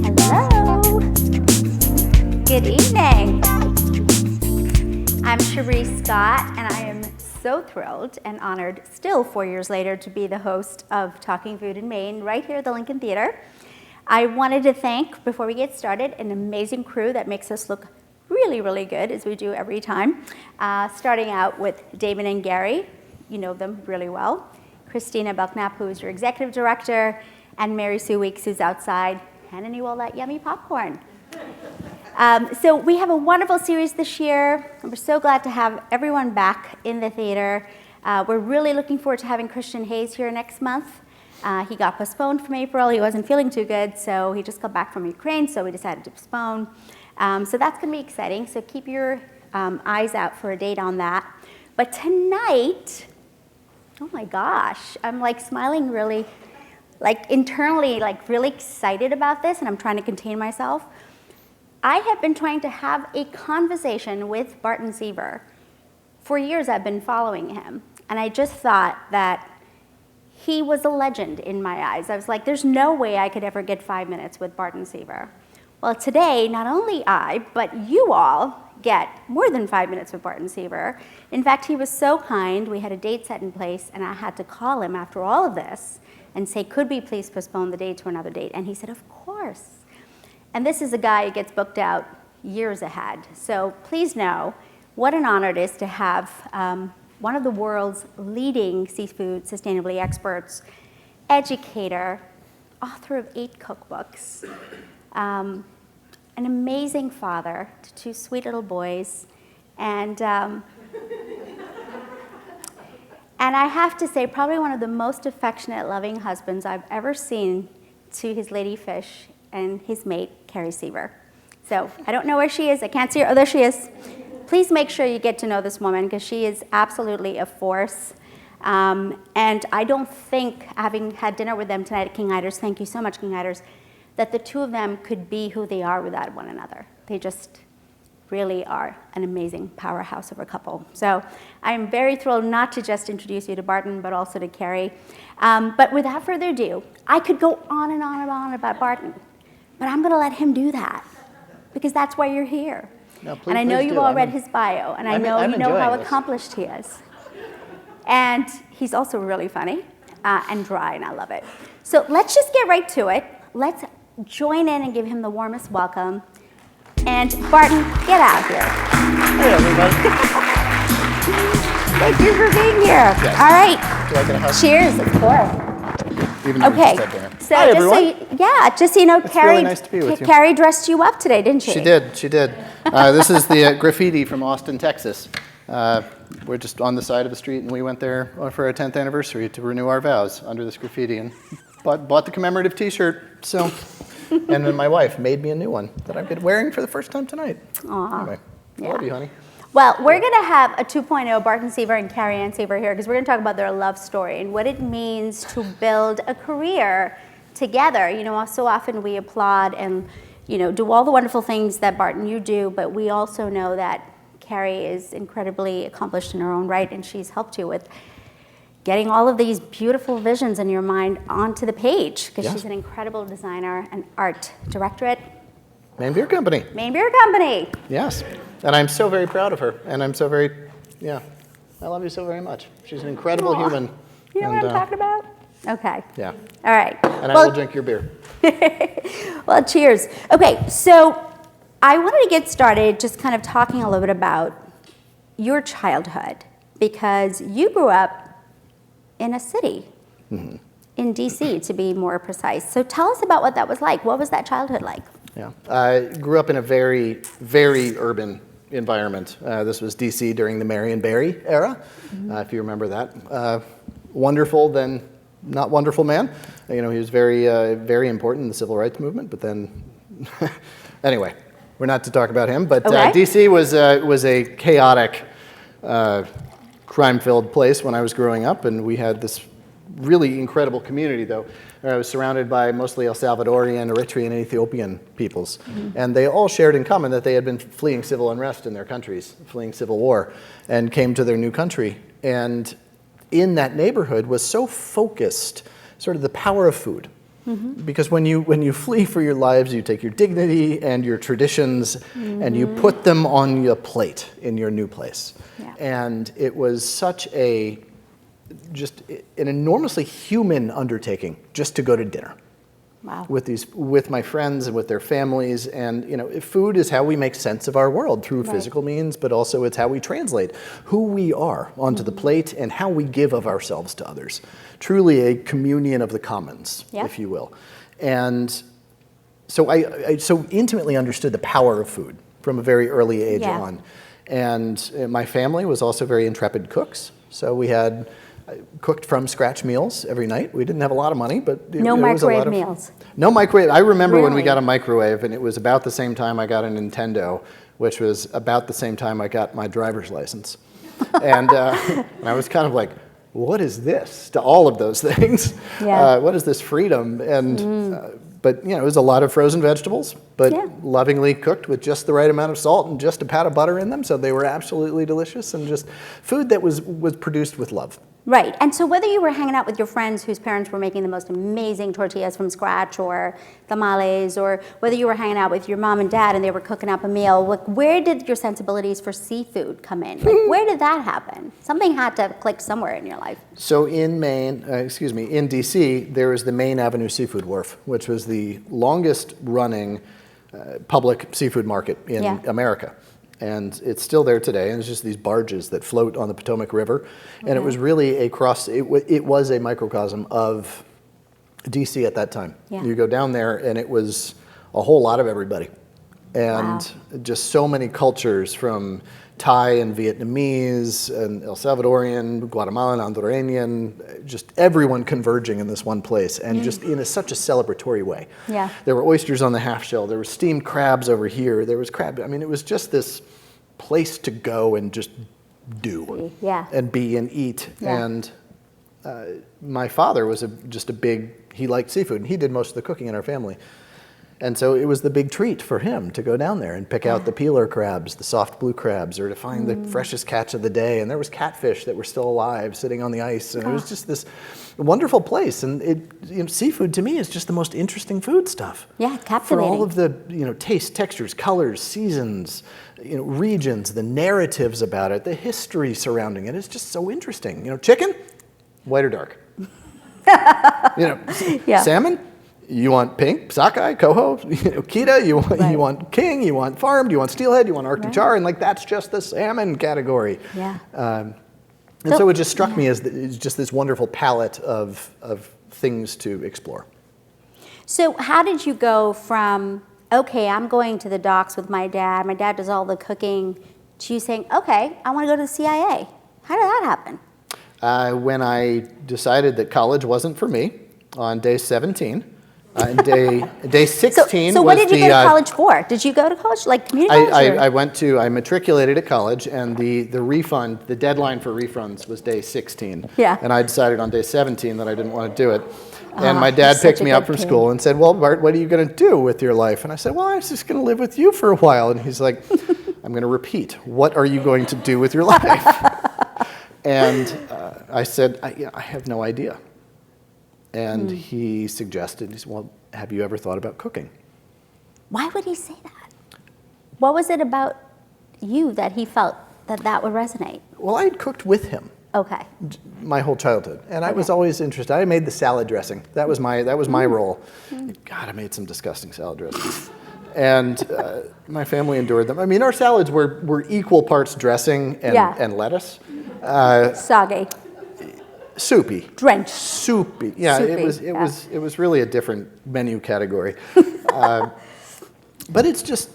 Hello. Good evening. I'm Cherie Scott, and I am so thrilled and honored, still 4 years later, to be the host of Talking Food in Maine, right here at the Lincoln Theater. I wanted to thank, before we get started, an amazing crew that makes us look really, really good, as we do every time. Starting out with Damon and Gary, you know them really well. Christina Belknap, who is your executive director, and Mary Sue Weeks, who's outside, handing you all that yummy popcorn. So we have a wonderful series this year, and we're so glad to have everyone back in the theater. We're really looking forward to having Christian Hayes here next month. He got postponed from April. He wasn't feeling too good, so he just got back from Ukraine, so we decided to postpone. So that's going to be exciting, so keep your eyes out for a date on that. But tonight, oh my gosh, I'm like smiling really, like internally, like really excited about this, and I'm trying to contain myself. I have been trying to have a conversation with Barton Seaver. For years I've been following him, and I just thought that he was a legend in my eyes. I was like, there's no way I could ever get 5 minutes with Barton Seaver. Well, today, not only I, but you all get more than 5 minutes with Barton Seaver. In fact, he was so kind, we had a date set in place, and I had to call him after all of this and say, could we please postpone the date to another date? And he said, of course. And this is a guy who gets booked out years ahead. So please know what an honor it is to have one of the world's leading seafood sustainability experts, educator, author of 8 cookbooks, an amazing father to 2 sweet little boys, and I have to say, probably one of the most affectionate, loving husbands I've ever seen to his lady fish and his mate, Cherie Seaver. So I don't know where she is. I can't see her. Oh, there she is. Please make sure you get to know this woman, because she is absolutely a force. And I don't think, having had dinner with them tonight at King Iders, thank you so much, King Iders, that the two of them could be who they are without one another. They just really are an amazing powerhouse of a couple. So I'm very thrilled not to just introduce you to Barton, but also to Cherie. But without further ado, I could go on and on and on about Barton, but I'm going to let him do that, because that's why you're here. No, and I know you've all read his bio, and I know you know how accomplished he is. And he's also really funny and dry, and I love it. So let's just get right to it. Let's join in and give him the warmest welcome. And Barton, get out here. Hey, everybody. Thank you for being here. Yes. All right. Do you like a hug? Cheers, of course. Even though we Okay. just had dinner. So Hi, just everyone. just so you know, It's really nice to be with you. Cherie dressed you up today, didn't she? She did. This is the graffiti from Austin, Texas. We're just on the side of the street, and we went there for our 10th anniversary to renew our vows under this graffiti, and bought the commemorative T-shirt. So, and then my wife made me a new one that I've been wearing for the first time tonight. Aw. Anyway, Yeah. I love you, honey. Well, we're going to have a 2.0 Barton Seaver and Carrie Ann Seaver here, because we're going to talk about their love story and what it means to build a career together. You know, so often we applaud and, you know, do all the wonderful things that Barton you do, but we also know that Carrie is incredibly accomplished in her own right, and she's helped you with getting all of these beautiful visions in your mind onto the page, because she's an incredible designer and art director at Maine Beer Company. Maine Beer Company. Yes, and I'm so very proud of her, and I'm so very, I love you so very much. She's an incredible human. You know what I'm talking about? Okay. Yeah. All right. And I will drink your beer. Well, cheers. Okay, so I wanted to get started just kind of talking a little bit about your childhood, because you grew up in a city, in D.C., to be more precise. So tell us about what that was like. What was that childhood like? Yeah, I grew up in a very, very urban environment. This was D.C. during the Marion Barry era, if you remember that. Wonderful, then not wonderful man. You know, he was very, very important in the civil rights movement. But then, anyway, we're not to talk about him. But D.C. was a chaotic, crime-filled place when I was growing up, and we had this really incredible community, though. I was surrounded by mostly El Salvadorian, Eritrean, and Ethiopian peoples. And they all shared in common that they had been fleeing civil unrest in their countries, fleeing civil war, and came to their new country. And in that neighborhood was so focused sort of the power of food. Because when you flee for your lives, you take your dignity and your traditions and you put them on your plate in your new place. Yeah. And it was such just an enormously human undertaking just to go to dinner. Wow. With my friends and with their families. And food is how we make sense of our world through physical means, but also it's how we translate who we are onto the plate and how we give of ourselves to others. Truly a communion of the commons, if you will. And so I so intimately understood the power of food from a very early age on. And my family was also very intrepid cooks. So we had cooked from scratch meals every night. We didn't have a lot of money, but it was a lot microwave of meals. No microwave. I remember when we Really? got a microwave, and it was about the same time I got a Nintendo, which was about the same time I got my driver's license. And I was kind of like, what is this to all of those things? Yeah. What is this freedom? And but it was a lot of frozen vegetables, but lovingly cooked with just the right amount of salt and just a pat of butter in them, so they were absolutely delicious, and just food that was produced with love. Right. And so whether you were hanging out with your friends whose parents were making the most amazing tortillas from scratch or tamales, or whether you were hanging out with your mom and dad and they were cooking up a meal, where did your sensibilities for seafood come in? Where did that happen? Something had to click somewhere in your life. So in Maine, in DC, there was the Maine Avenue Seafood Wharf, which was the longest running public seafood market in America. And it's still there today, and it's just these barges that float on the Potomac River. And it was really it was a microcosm of DC at that time. Yeah. You go down there, and it was a whole lot of everybody. And just so many cultures, from Thai and Vietnamese and El Salvadorian, Guatemalan, Hondureñan, just everyone converging in this one place, and just in such a celebratory way. Yeah. There were oysters on the half shell. There were steamed crabs over here. There was crab. I mean, it was just this place to go and just do and be and eat. Yeah. And my father was he liked seafood, and he did most of the cooking in our family. And so it was the big treat for him to go down there and pick out the peeler crabs, the soft blue crabs, or to find the freshest catch of the day. And there was catfish that were still alive sitting on the ice. And it was just this wonderful place. And seafood to me is just the most interesting food stuff. Yeah, captivating. For all of the taste, textures, colors, seasons, regions, the narratives about it, the history surrounding it. It's just so interesting. Chicken, white or dark. Salmon. You want pink, sockeye, coho, kita, you want king, you want farmed, you want steelhead, you want Arctic char, and that's just the salmon category. Yeah. And so it just struck me as just this wonderful palette of things to explore. So how did you go from, okay, I'm going to the docks with my dad does all the cooking, to you saying, okay, I want to go to the CIA? How did that happen? When I decided that college wasn't for me on day 17, and day 16 so was what did you go to college for? Did you go to college, like community college? I matriculated at college, and the deadline for refunds was day 16. Yeah. And I decided on day 17 that I didn't want to do it. And my dad picked me up from school and said, well, Bart, what are you going to do with your life? And I said, well, I was just going to live with you for a while. And he's like, I'm going to repeat, what are you going to do with your life? And I said, I have no idea. And he suggested, he said, well, have you ever thought about cooking? Why would he say that? What was it about you that he felt that would resonate? Well, I had cooked with him. Okay. My whole childhood, and I was always interested. I made the salad dressing. That was my role. God, I made some disgusting salad dressings, and my family endured them. I mean, our salads were equal parts dressing and lettuce. Soggy. Soupy. Drenched. Soupy. Yeah, Soupy. It was really a different menu category. But it's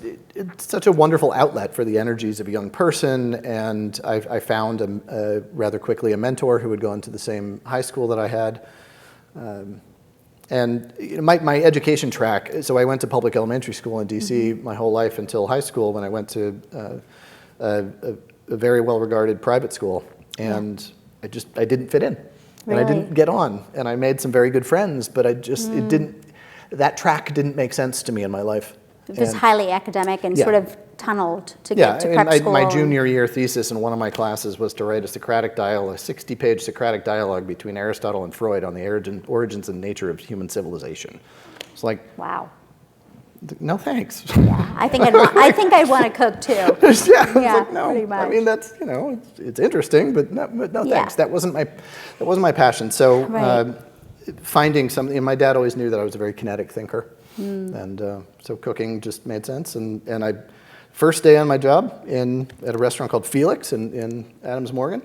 such a wonderful outlet for the energies of a young person, and I found rather quickly a mentor who would go into the same high school that I had. And my education track, so I went to public elementary school in DC my whole life until high school, when I went to a very well-regarded private school, and I didn't fit in. Really? And I didn't get on, and I made some very good friends, but that track didn't make sense to me in my life. It was highly academic and Yeah. sort of tunneled to Yeah, get to and prep school. my junior year thesis in one of my classes was to write a 60-page Socratic dialogue between Aristotle and Freud on the origins and nature of human civilization. It's like, Wow. no thanks. Yeah, I think I'd want to cook too. Yeah, it's like, no. pretty much. I mean, that's, it's interesting, but no Yeah. thanks. That wasn't my passion. So Right. finding something, and my dad always knew that I was a very kinetic thinker, and so cooking just made sense. And I first day on my job at a restaurant called Felix in Adams Morgan,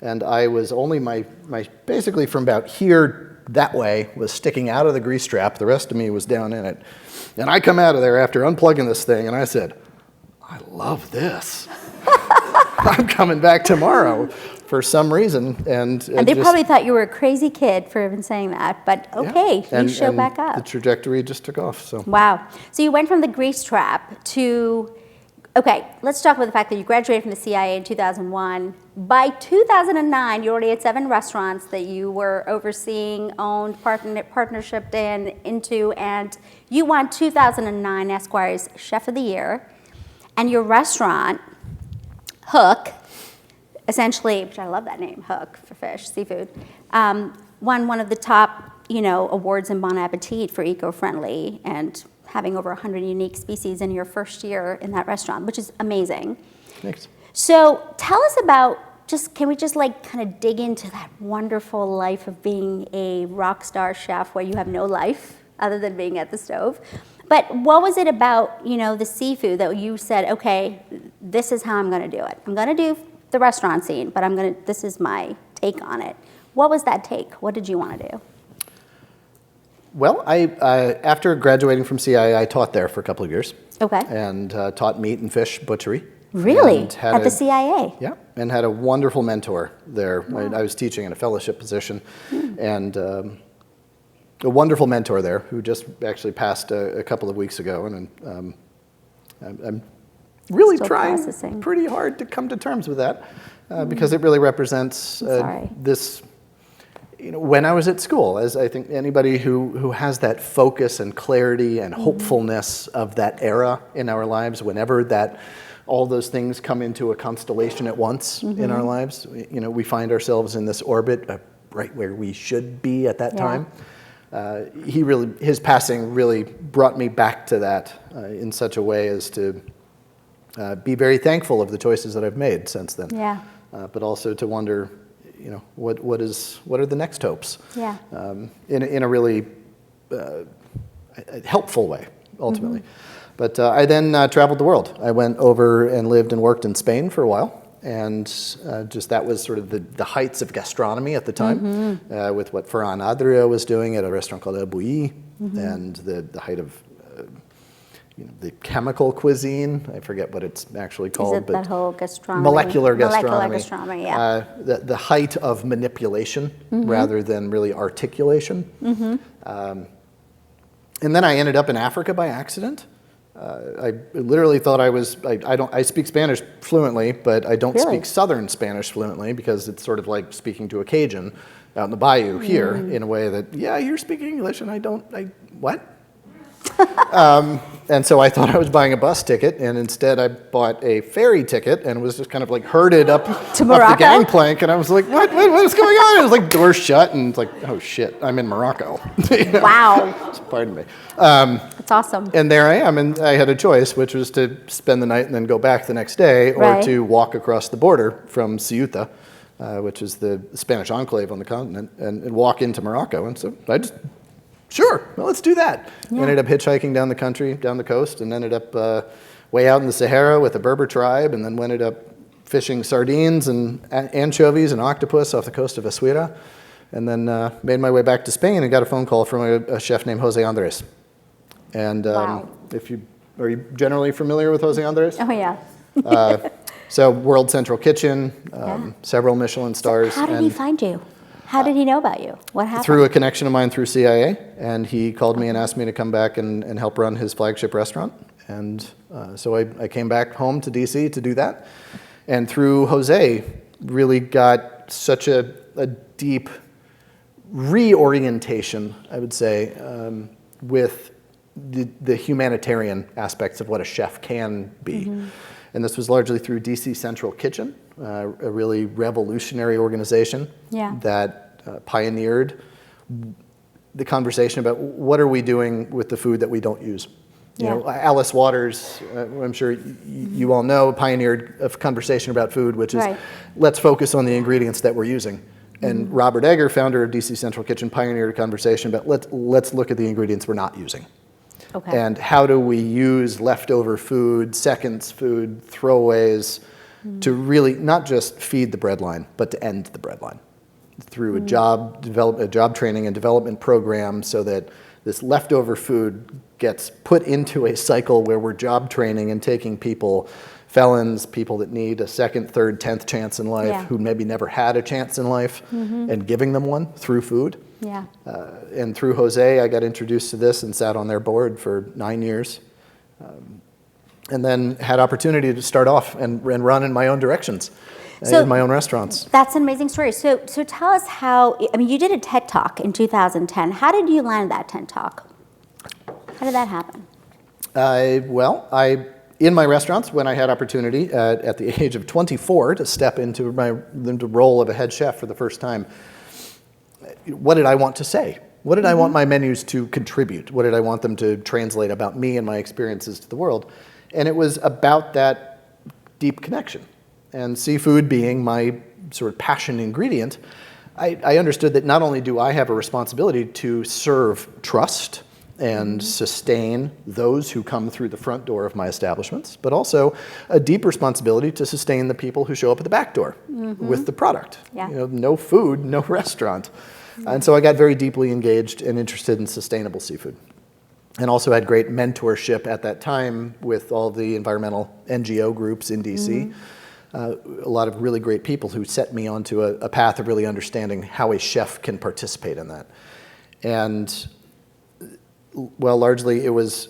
and I was only my basically from about here that way was sticking out of the grease trap. The rest of me was down in it. And I come out of there after unplugging this thing, and I said, I love this. I'm coming back tomorrow for some reason. And they probably thought you were a crazy kid for even saying that, but okay, yeah. you show and back up. The trajectory just took off. So Wow. So you went from the grease trap to, okay, let's talk about the fact that you graduated from the CIA in 2001. By 2009, you already had 7 restaurants that you were overseeing, owned, partnershiped into, and you won 2009 Esquire's Chef of the Year. And your restaurant, Hook, essentially, which I love that name, Hook for fish, seafood, won one of the top, awards in Bon Appetit for eco-friendly and having over 100 unique species in your first year in that restaurant, which is amazing. thanks. So tell us about, can we just kind of dig into that wonderful life of being a rock star chef where you have no life other than being at the stove? But what was it about, the seafood that you said, okay, this is how I'm going to do it. I'm going to do the restaurant scene, but this is my take on it. What was that take? What did you want to do? Well, after graduating from CIA, I taught there for a couple of years. Okay. And taught meat and fish butchery. Really? And had At the CIA? Yeah, and had a wonderful mentor there. Wow. I was teaching in a fellowship position, and a wonderful mentor there who just actually passed a couple of weeks ago. And I'm really Still trying processing. pretty hard to come to terms with that because it really represents this. When I was at school, as I think anybody who has that focus and clarity and hopefulness of that era in our lives, whenever all those things come into a constellation at once in our lives, we find ourselves in this orbit right where we should be at that time. His passing really brought me back to that in such a way as to be very thankful of the choices that I've made since then. Yeah. But also to wonder, what are the next hopes? Yeah. In a really helpful way, ultimately. But I then traveled the world. I went over and lived and worked in Spain for a while, and that was sort of the heights of gastronomy at the time, with what Ferran Adrià was doing at a restaurant called El Bulli, and the height of the chemical cuisine. I forget what it's actually called. Is it that whole gastronomy? Molecular gastronomy. Molecular gastronomy, yeah. The height of manipulation rather than really articulation. And then I ended up in Africa by accident. I literally thought I speak Spanish fluently, but I don't speak Southern Spanish fluently because it's sort of like speaking to a Cajun out in the bayou here in a way that, you're speaking English and what? And so I thought I was buying a bus ticket, and instead I bought a ferry ticket and was just kind of herded up the gangplank, and I was like, what is going on? It was like doors shut, and it's like, oh shit, I'm in Morocco. Wow. Pardon me. That's awesome. And there I am, and I had a choice, which was to spend the night and then go back the next day, or to walk across the border from Ceuta, which is the Spanish enclave on the continent, and walk into Morocco. And so I just, sure, well, let's do that. Yeah. Ended up hitchhiking down the coast, and ended up way out in the Sahara with a Berber tribe, and then ended up fishing sardines and anchovies and octopus off the coast of Asuera, and then made my way back to Spain and got a phone call from a chef named Jose Andres. And are you generally familiar with Jose Andres? Oh, yeah. So World Central Kitchen, several Michelin stars. So how did he find you? How did he know about you? What happened? Through a connection of mine through CIA, and he called me and asked me to come back and help run his flagship restaurant. And so I came back home to DC to do that. And through Jose, really got such a deep reorientation, I would say, with the humanitarian aspects of what a chef can be. And this was largely through DC Central Kitchen, a really revolutionary organization that pioneered the conversation about what are we doing with the food that we don't use. You know, Alice Waters, I'm sure you all know, pioneered a conversation about food, which is let's focus on the ingredients that we're using. And Robert Egger, founder of DC Central Kitchen, pioneered a conversation about let's look at the ingredients we're not using. And how do we use leftover food, seconds food, throwaways to really not just feed the breadline, but to end the breadline through a job training and development program, so that this leftover food gets put into a cycle where we're job training and taking people, felons, people that need a second, third, 10th chance in life, who maybe never had a chance in life, and giving them one through food. And through Jose, I got introduced to this and sat on their board for 9 years. And then had opportunity to start off and run in my own directions, in my own restaurants. That's an amazing story. So tell us how, I mean, you did a TED Talk in 2010. How did you land that TED Talk? How did that happen? In my restaurants, when I had opportunity at the age of 24 to step into the role of a head chef for the first time, what did I want to say? What did I want my menus to contribute? What did I want them to translate about me and my experiences to the world? And it was about that deep connection. And seafood being my sort of passion ingredient, I understood that not only do I have a responsibility to serve trust and sustain those who come through the front door of my establishments, but also a deep responsibility to sustain the people who show up at the back door with the product. You know, no food, no restaurant. And so I got very deeply engaged and interested in sustainable seafood. And also had great mentorship at that time with all the environmental NGO groups in DC. A lot of really great people who set me onto a path of really understanding how a chef can participate in that. And well, largely it was,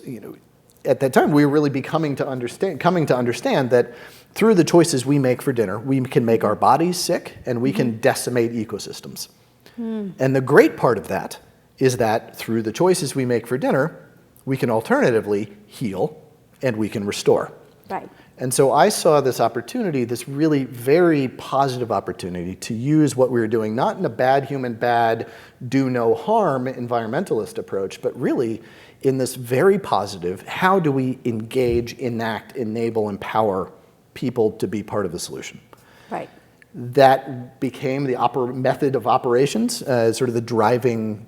at that time we were really coming to understand that through the choices we make for dinner, we can make our bodies sick and we can decimate ecosystems. And the great part of that is that through the choices we make for dinner, we can alternatively heal and we can restore. And so I saw this opportunity, this really very positive opportunity to use what we were doing, not in a bad human, bad, do no harm environmentalist approach, but really in this very positive, how do we engage, enact, enable, empower people to be part of the solution? That became the method of operations, sort of the driving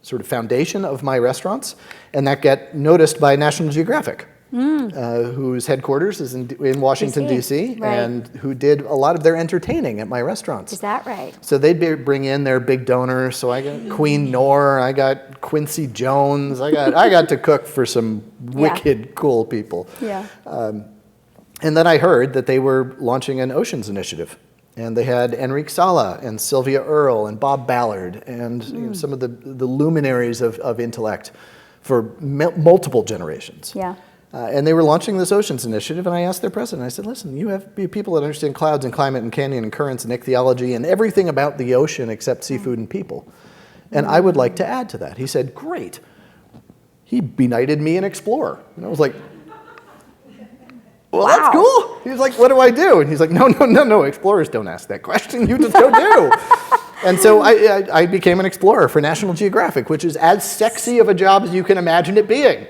sort of foundation of my restaurants, and that got noticed by National Geographic. Whose headquarters is in Washington, D.C., and who did a lot of their entertaining at my restaurants. Is that right? So they'd bring in their big donors. So I got Queen Noor, I got Quincy Jones, I got to cook for some wicked cool people. And then I heard that they were launching an oceans initiative. And they had Enrique Sala and Sylvia Earle and Bob Ballard and some of the luminaries of intellect for multiple generations. And they were launching this oceans initiative, and I asked their president, I said, listen, you have people that understand clouds and climate and canyon and currents and ichthyology and everything about the ocean except seafood and people. And I would like to add to that. He said, great. He benighted me an explorer. And I was like, well, that's cool. He was like, what do I do? And he's like, no, explorers don't ask that question. You just go do. And so I became an explorer for National Geographic, which is as sexy of a job as you can imagine it being.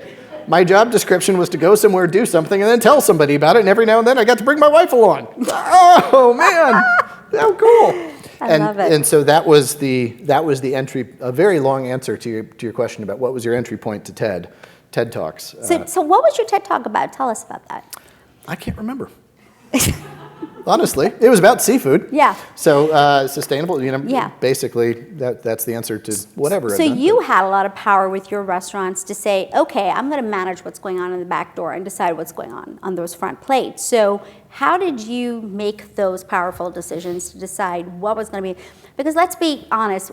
My job description was to go somewhere, do something, and then tell somebody about it. And every now and then I got to bring my wife along. Oh, man. How cool. I love it. And so that was the entry, a very long answer to your question about what was your entry point to TED Talks. So what was your TED Talk about? Tell us about that. I can't remember. Honestly, it was about seafood. So sustainable, basically that's the answer to whatever. So you had a lot of power with your restaurants to say, okay, I'm going to manage what's going on in the back door and decide what's going on those front plates. So how did you make those powerful decisions to decide what was going to be? Because let's be honest,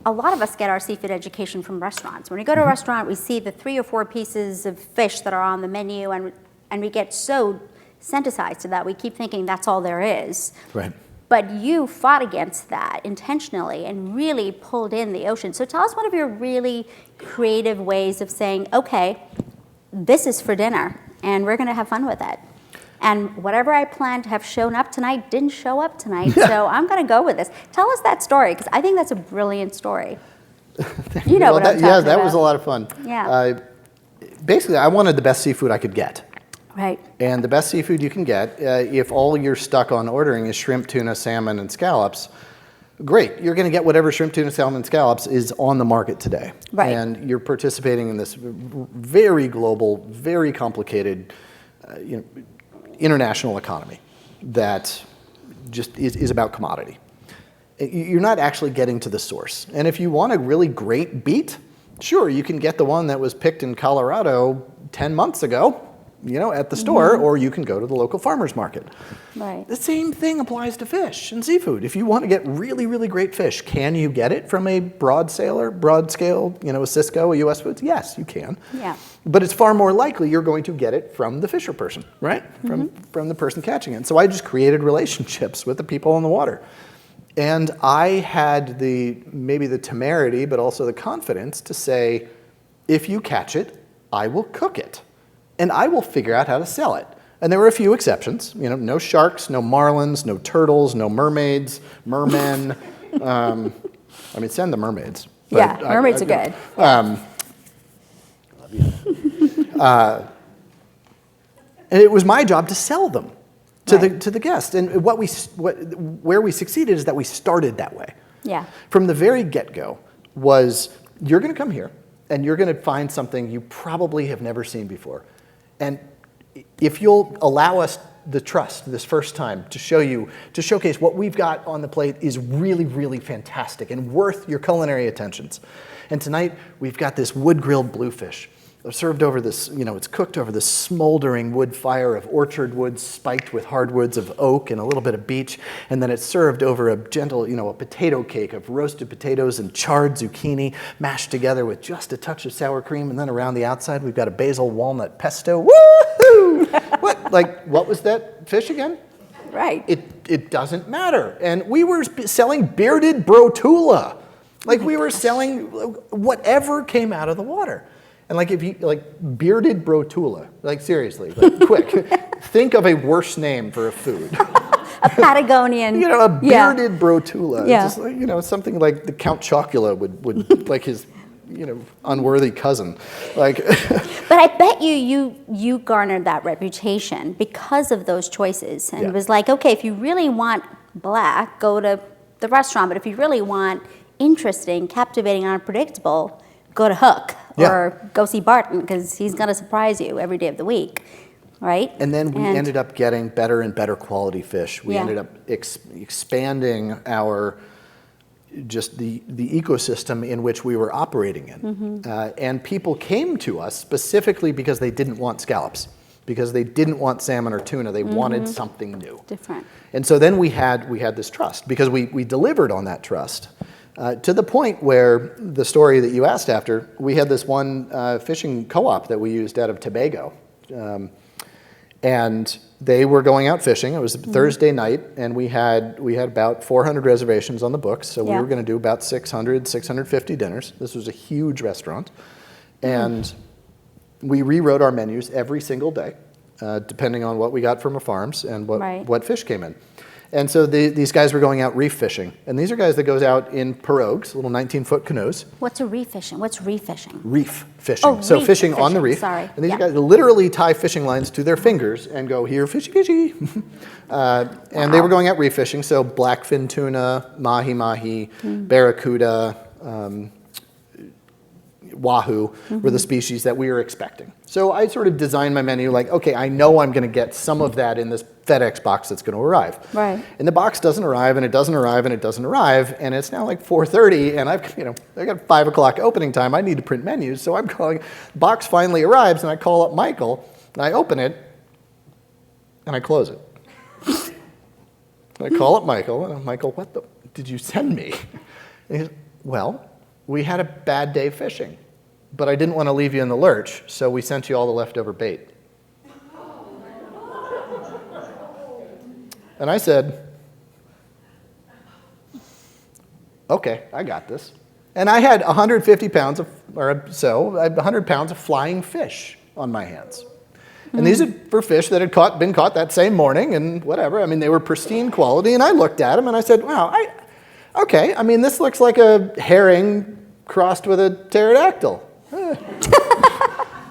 a lot of us get our seafood education from restaurants. When we go to a restaurant, we see the 3 or 4 pieces of fish that are on the menu, and we get so sensitized to that, we keep thinking that's all there is. But you fought against that intentionally and really pulled in the ocean. So tell us one of your really creative ways of saying, okay, this is for dinner, and we're going to have fun with it. And whatever I planned to have shown up tonight didn't show up tonight, so I'm going to go with this. Tell us that story, because I think that's a brilliant story. You know what I'm talking about. Yeah, that was a lot of fun. Yeah. Basically, I wanted the best seafood I could get. Right. And the best seafood you can get, if all you're stuck on ordering is shrimp, tuna, salmon, and scallops, great. You're going to get whatever shrimp, tuna, salmon, and scallops is on the market today. Right. And you're participating in this very global, very complicated, international economy that just is about commodity. You're not actually getting to the source. And if you want a really great beet, sure, you can get the one that was picked in Colorado 10 months ago, at the store, or you can go to the local farmer's market. Right. The same thing applies to fish and seafood. If you want to get really, really great fish, can you get it from a broad scale, a Cisco, a US Foods? Yes, you can. Yeah. But it's far more likely you're going to get it from the fisher person, right? From the person catching it. So I just created relationships with the people on the water. And I had maybe the temerity, but also the confidence to say, if you catch it, I will cook it. And I will figure out how to sell it. And there were a few exceptions. No sharks, no marlins, no turtles, no mermaids, mermen. Send the mermaids. But mermaids are good. And it was my job to sell them to the guest. And where we succeeded is that we started that way. Yeah. From the very get-go was, you're going to come here and you're going to find something you probably have never seen before. And if you'll allow us the trust this first time to showcase what we've got on the plate is really, really fantastic and worth your culinary attentions. And tonight, we've got this wood-grilled bluefish. Served over this, it's cooked over this smoldering wood fire of orchard wood spiked with hardwoods of oak and a little bit of beech. And then it's served over a gentle, a potato cake of roasted potatoes and charred zucchini mashed together with just a touch of sour cream. And then around the outside, we've got a basil walnut pesto. Woohoo! What was that fish again? Right. It doesn't matter. And we were selling bearded brotula. We were selling whatever came out of the water. And if you, bearded brotula, seriously, quick, think of a worse name for a food. A Patagonian. A bearded brotula. Yeah. Just, something like the Count Chocula would like his, unworthy cousin. But I bet you garnered that reputation because of those choices. And it was okay, if you really want black, go to the restaurant. But if you really want interesting, captivating, unpredictable, go to Hook. Or go see Barton, because he's going to surprise you every day of the week, right? And then we ended up getting better and better quality fish. We ended up expanding the ecosystem in which we were operating in. And people came to us specifically because they didn't want scallops, because they didn't want salmon or tuna. They wanted something new. Different. And so then we had this trust, because we delivered on that trust. To the point where the story that you asked after, we had this one fishing co-op that we used out of Tobago. And they were going out fishing. It was Thursday night, and we had about 400 reservations on the books. So we were going to do about 650 dinners. This was a huge restaurant. And we rewrote our menus every single day, depending on what we got from the farms and what fish came in. And so these guys were going out reef fishing. And these are guys that goes out in pirogues, little 19-foot canoes. What's a reef fishing? What's reef fishing? Reef fishing. Oh, so reef fishing on the reef. Sorry. And these guys literally tie fishing lines to their fingers and go, here, fishy, fishy. And they were going out reef fishing. So blackfin tuna, mahi-mahi, barracuda, wahoo were the species that we were expecting. So I sort of designed my menu okay, I know I'm going to get some of that in this FedEx box that's going to arrive. Right. And the box doesn't arrive, and it doesn't arrive, and it doesn't arrive, and it's now 4:30, and I got 5 o'clock opening time. I need to print menus, so I'm calling. Box finally arrives, and I call up Michael, and I open it, and I close it. I call up Michael, and I'm, Michael, what did you send me? And he goes, well, we had a bad day fishing, but I didn't want to leave you in the lurch, so we sent you all the leftover bait. And I said, okay, I got this. And I had 150 pounds I had 100 pounds of flying fish on my hands. And these were fish that had been caught that same morning and whatever. I mean, they were pristine quality. And I looked at them and I said, wow, okay, I mean, this looks like a herring crossed with a pterodactyl.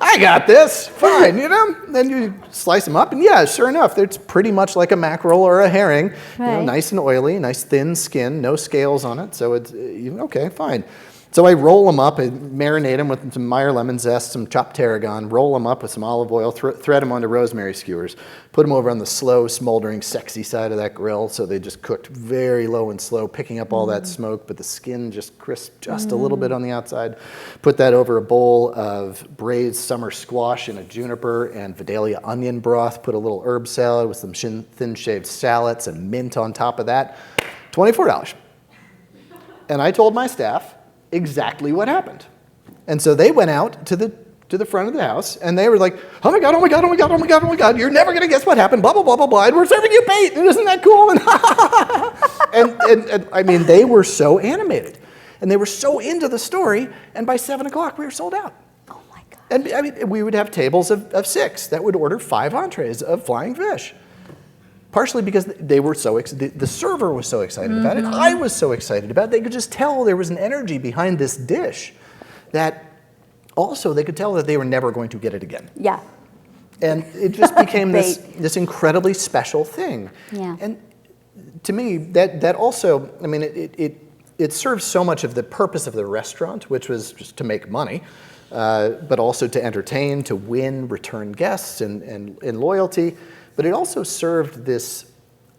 I got this, fine, you know? Then you slice them up, and yeah, sure enough, it's pretty much like a mackerel or a herring. Right. You know, nice and oily, nice thin skin, no scales on it, so it's, okay, fine. So I roll them up, I marinate them with some Meyer lemon zest, some chopped tarragon, roll them up with some olive oil, thread them onto rosemary skewers, put them over on the slow, smoldering, sexy side of that grill, so they just cooked very low and slow, picking up all that smoke, but the skin just crisp just a little bit on the outside. Put that over a bowl of braised summer squash and a juniper and Vidalia onion broth, put a little herb salad with some thin shaved shallots and mint on top of that. $24. And I told my staff exactly what happened. And so they went out to the front of the house and they were like, oh my God, oh my God, oh my God, oh my God, oh my God, you're never gonna guess what happened, blah, blah, blah, blah, blah, and we're serving you bait, and isn't that cool? And I mean, they were so animated and they were so into the story, and by 7 o'clock we were sold out. Oh my God. And I mean, we would have tables of 6 that would order 5 entrees of flying fish. Partially because they were so the server was so excited about it. I was so excited about it. They could just tell there was an energy behind this dish that also they could tell that they were never going to get it again. Yeah. And it just became this incredibly special thing. Yeah. And to me, that also, I mean, it serves so much of the purpose of the restaurant, which was just to make money, but also to entertain, to win return guests and loyalty. But it also served this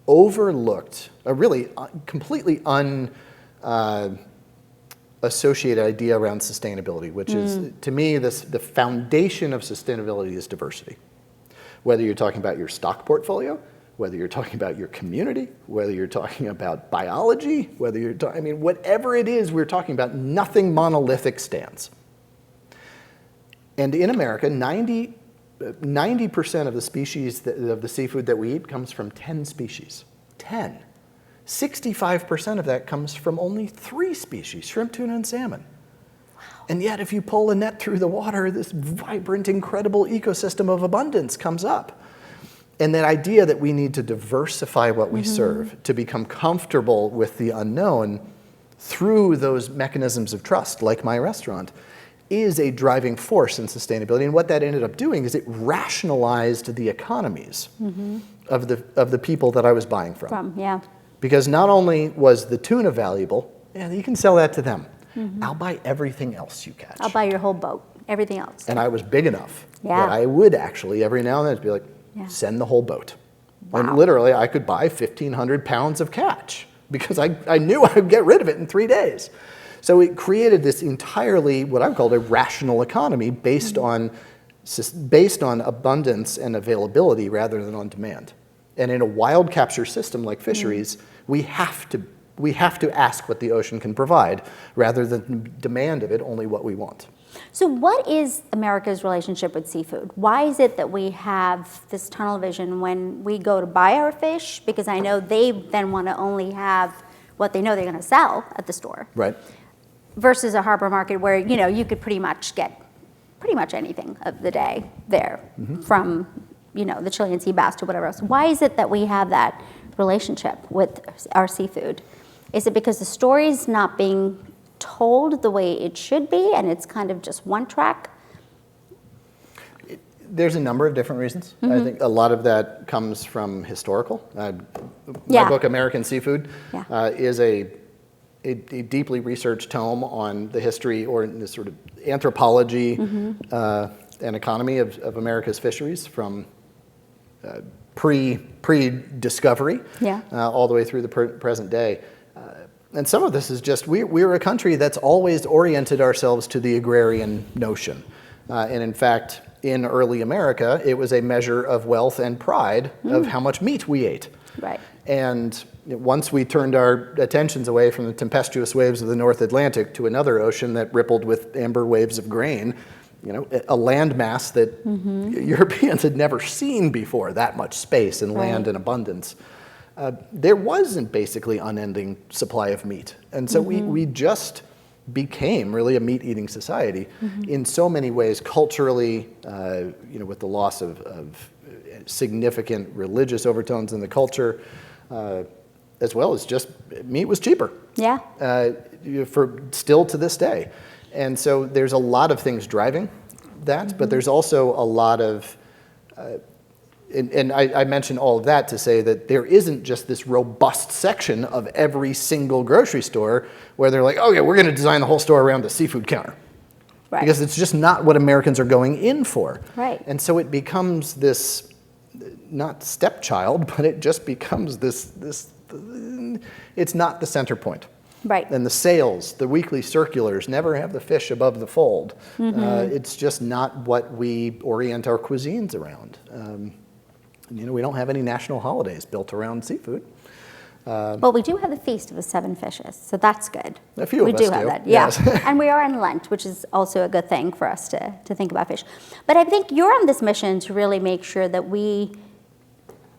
overlooked, a really completely unassociated idea around sustainability, which is, to me, the foundation of sustainability is diversity. Whether you're talking about your stock portfolio, whether you're talking about your community, whether you're talking about biology, whether you're I mean, whatever it is we're talking about, nothing monolithic stands. And in America, 90% of the species of the seafood that we eat comes from 10 species. 10. 65% of that comes from only 3 species, shrimp, tuna, and salmon. Wow. And yet, if you pull a net through the water, this vibrant, incredible ecosystem of abundance comes up. And that idea that we need to diversify what we serve, to become comfortable with the unknown through those mechanisms of trust, like my restaurant, is a driving force in sustainability. And what that ended up doing is it rationalized the economies of the people that I was buying from. Yeah. Because not only was the tuna valuable, yeah, you can sell that to them. I'll buy everything else you catch. I'll buy your whole boat, everything else. And I was big enough Yeah. that I would actually every now and then be like, send the whole boat. Wow. And literally I could buy 1,500 pounds of catch because I knew I would get rid of it in 3 days. So it created this entirely, what I called a rational economy based on abundance and availability rather than on demand. And in a wild capture system like fisheries, we have to ask what the ocean can provide rather than demand of it only what we want. So what is America's relationship with seafood? Why is it that we have this tunnel vision when we go to buy our fish? Because I know they then want to only have what they know they're going to sell at the store. Right. Versus a harbor market where, you could pretty much get pretty much anything of the day there, from, the Chilean sea bass to whatever else. Why is it that we have that relationship with our seafood? Is it because the story's not being told the way it should be and it's kind of just one track? There's a number of different reasons. I think a lot of that comes from historical. My book, American Seafood, is a deeply researched tome on the history or the sort of anthropology and economy of America's fisheries from pre-discovery all the way through the present day. And some of this is just, we're a country that's always oriented ourselves to the agrarian notion. And in fact, in early America, it was a measure of wealth and pride of how much meat we ate. Right. And once we turned our attentions away from the tempestuous waves of the North Atlantic to another ocean that rippled with amber waves of grain, a landmass that Europeans had never seen before, that much space and land and abundance. there wasn't basically unending supply of meat. And so we just became really a meat-eating society in so many ways, culturally, with the loss of significant religious overtones in the culture, as well as just meat was cheaper. Yeah. Still to this day. And so there's a lot of things driving that, but there's also a lot of, and I mentioned all of that to say that there isn't just this robust section of every single grocery store where they're like, oh yeah, we're going to design the whole store around the seafood counter. Right. Because it's just not what Americans are going in for. Right. And so it becomes this, not stepchild, but it just becomes this it's not the center point. Right. And the sales, the weekly circulars never have the fish above the fold. It's just not what we orient our cuisines around. We don't have any national holidays built around seafood. Well, we do have the Feast of the Seven Fishes, so that's good. A few we of us do have do, that, yeah. yes. And we are in Lent, which is also a good thing for us to think about fish. But I think you're on this mission to really make sure that we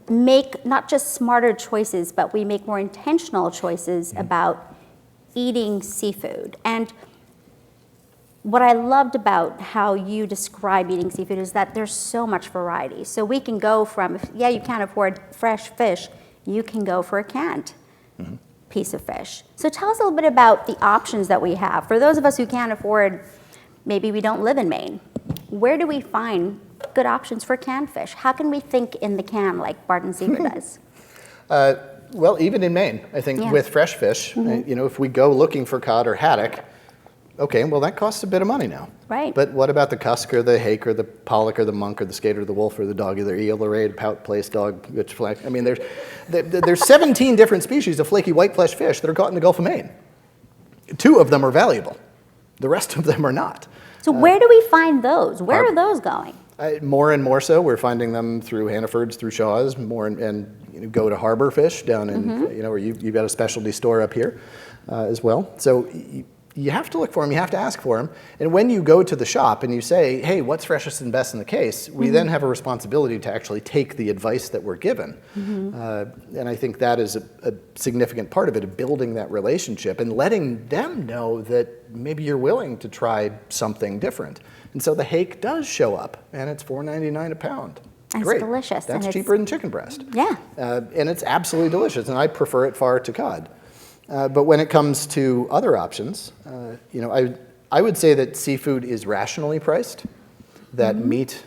make not just smarter choices, but we make more intentional choices about eating seafood. And what I loved about how you describe eating seafood is that there's so much variety. So we can go from, you can't afford fresh fish, you can go for a canned piece of fish. So tell us a little bit about the options that we have. For those of us who can't afford, maybe we don't live in Maine, where do we find good options for canned fish? How can we think in the can like Barton Seaver does? Well, even in Maine, I think with fresh fish, if we go looking for cod or haddock, okay, well that costs a bit of money now. Right. But what about the cusk or the hake or the pollock or the monk or the skate or the wolf or the dog, either eel or raid, pout, place, dog, bitch, flag? I mean, there's 17 different species of flaky white flesh fish that are caught in the Gulf of Maine. 2 of them are valuable. The rest of them are not. So where do we find those? Where are those going? More and more so, we're finding them through Hannafords, through Shaw's, and go to Harbor Fish down in, where you've got a specialty store up here as well. So you have to look for them, you have to ask for them. And when you go to the shop and you say, hey, what's freshest and best in the case, we then have a responsibility to actually take the advice that we're given. And I think that is a significant part of it, of building that relationship and letting them know that maybe you're willing to try something different. And so the hake does show up, and it's $4.99 a pound. And Great. it's delicious. That's and cheaper than chicken breast. Yeah. And it's absolutely delicious, and I prefer it far to cod. But when it comes to other options, I would say that seafood is rationally priced, that meat,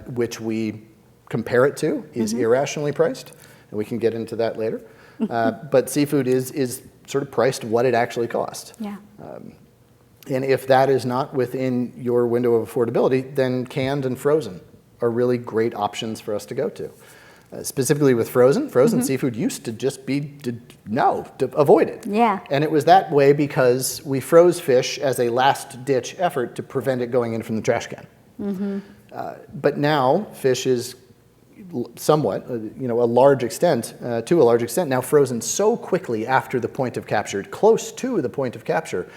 which we compare it to, is irrationally priced, and we can get into that later. But seafood is sort of priced what it actually costs. Yeah. And if that is not within your window of affordability, then canned and frozen are really great options for us to go to. Specifically with frozen seafood used to just be, to avoid it. Yeah. And it was that way because we froze fish as a last-ditch effort to prevent it going in from the trash can. But now fish is somewhat, to a large extent, now frozen so quickly after the point of capture, close to the point of capture,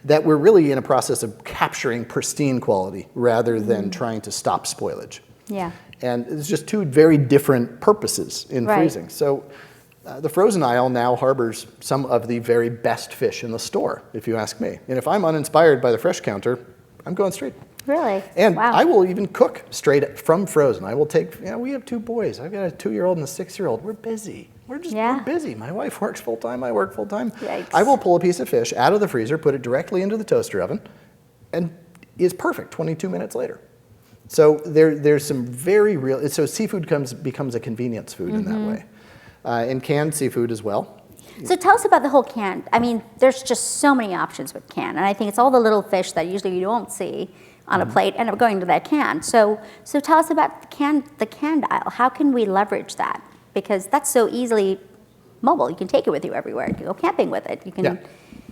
that we're really in a process of capturing pristine quality rather than trying to stop spoilage. Yeah. And it's just 2 very different purposes in freezing. So the frozen aisle now harbors some of the very best fish in the store, if you ask me. And if I'm uninspired by the fresh counter, I'm going straight. Really? And wow. I will even cook straight from frozen. I will take, we have 2 boys. I've got a 2-year-old and a 6-year-old. We're busy. We're busy. My wife works full-time. I work full-time. Yikes. I will pull a piece of fish out of the freezer, put it directly into the toaster oven, and it's perfect 22 minutes later. So there's some very real, so seafood becomes a convenience food in that way. And canned seafood as well. So tell us about the whole can. I mean, there's just so many options with can, and I think it's all the little fish that usually you don't see on a plate end up going to that can. So tell us about the canned aisle. How can we leverage that? Because that's so easily mobile. You can take it with you everywhere. You can go camping with it. You can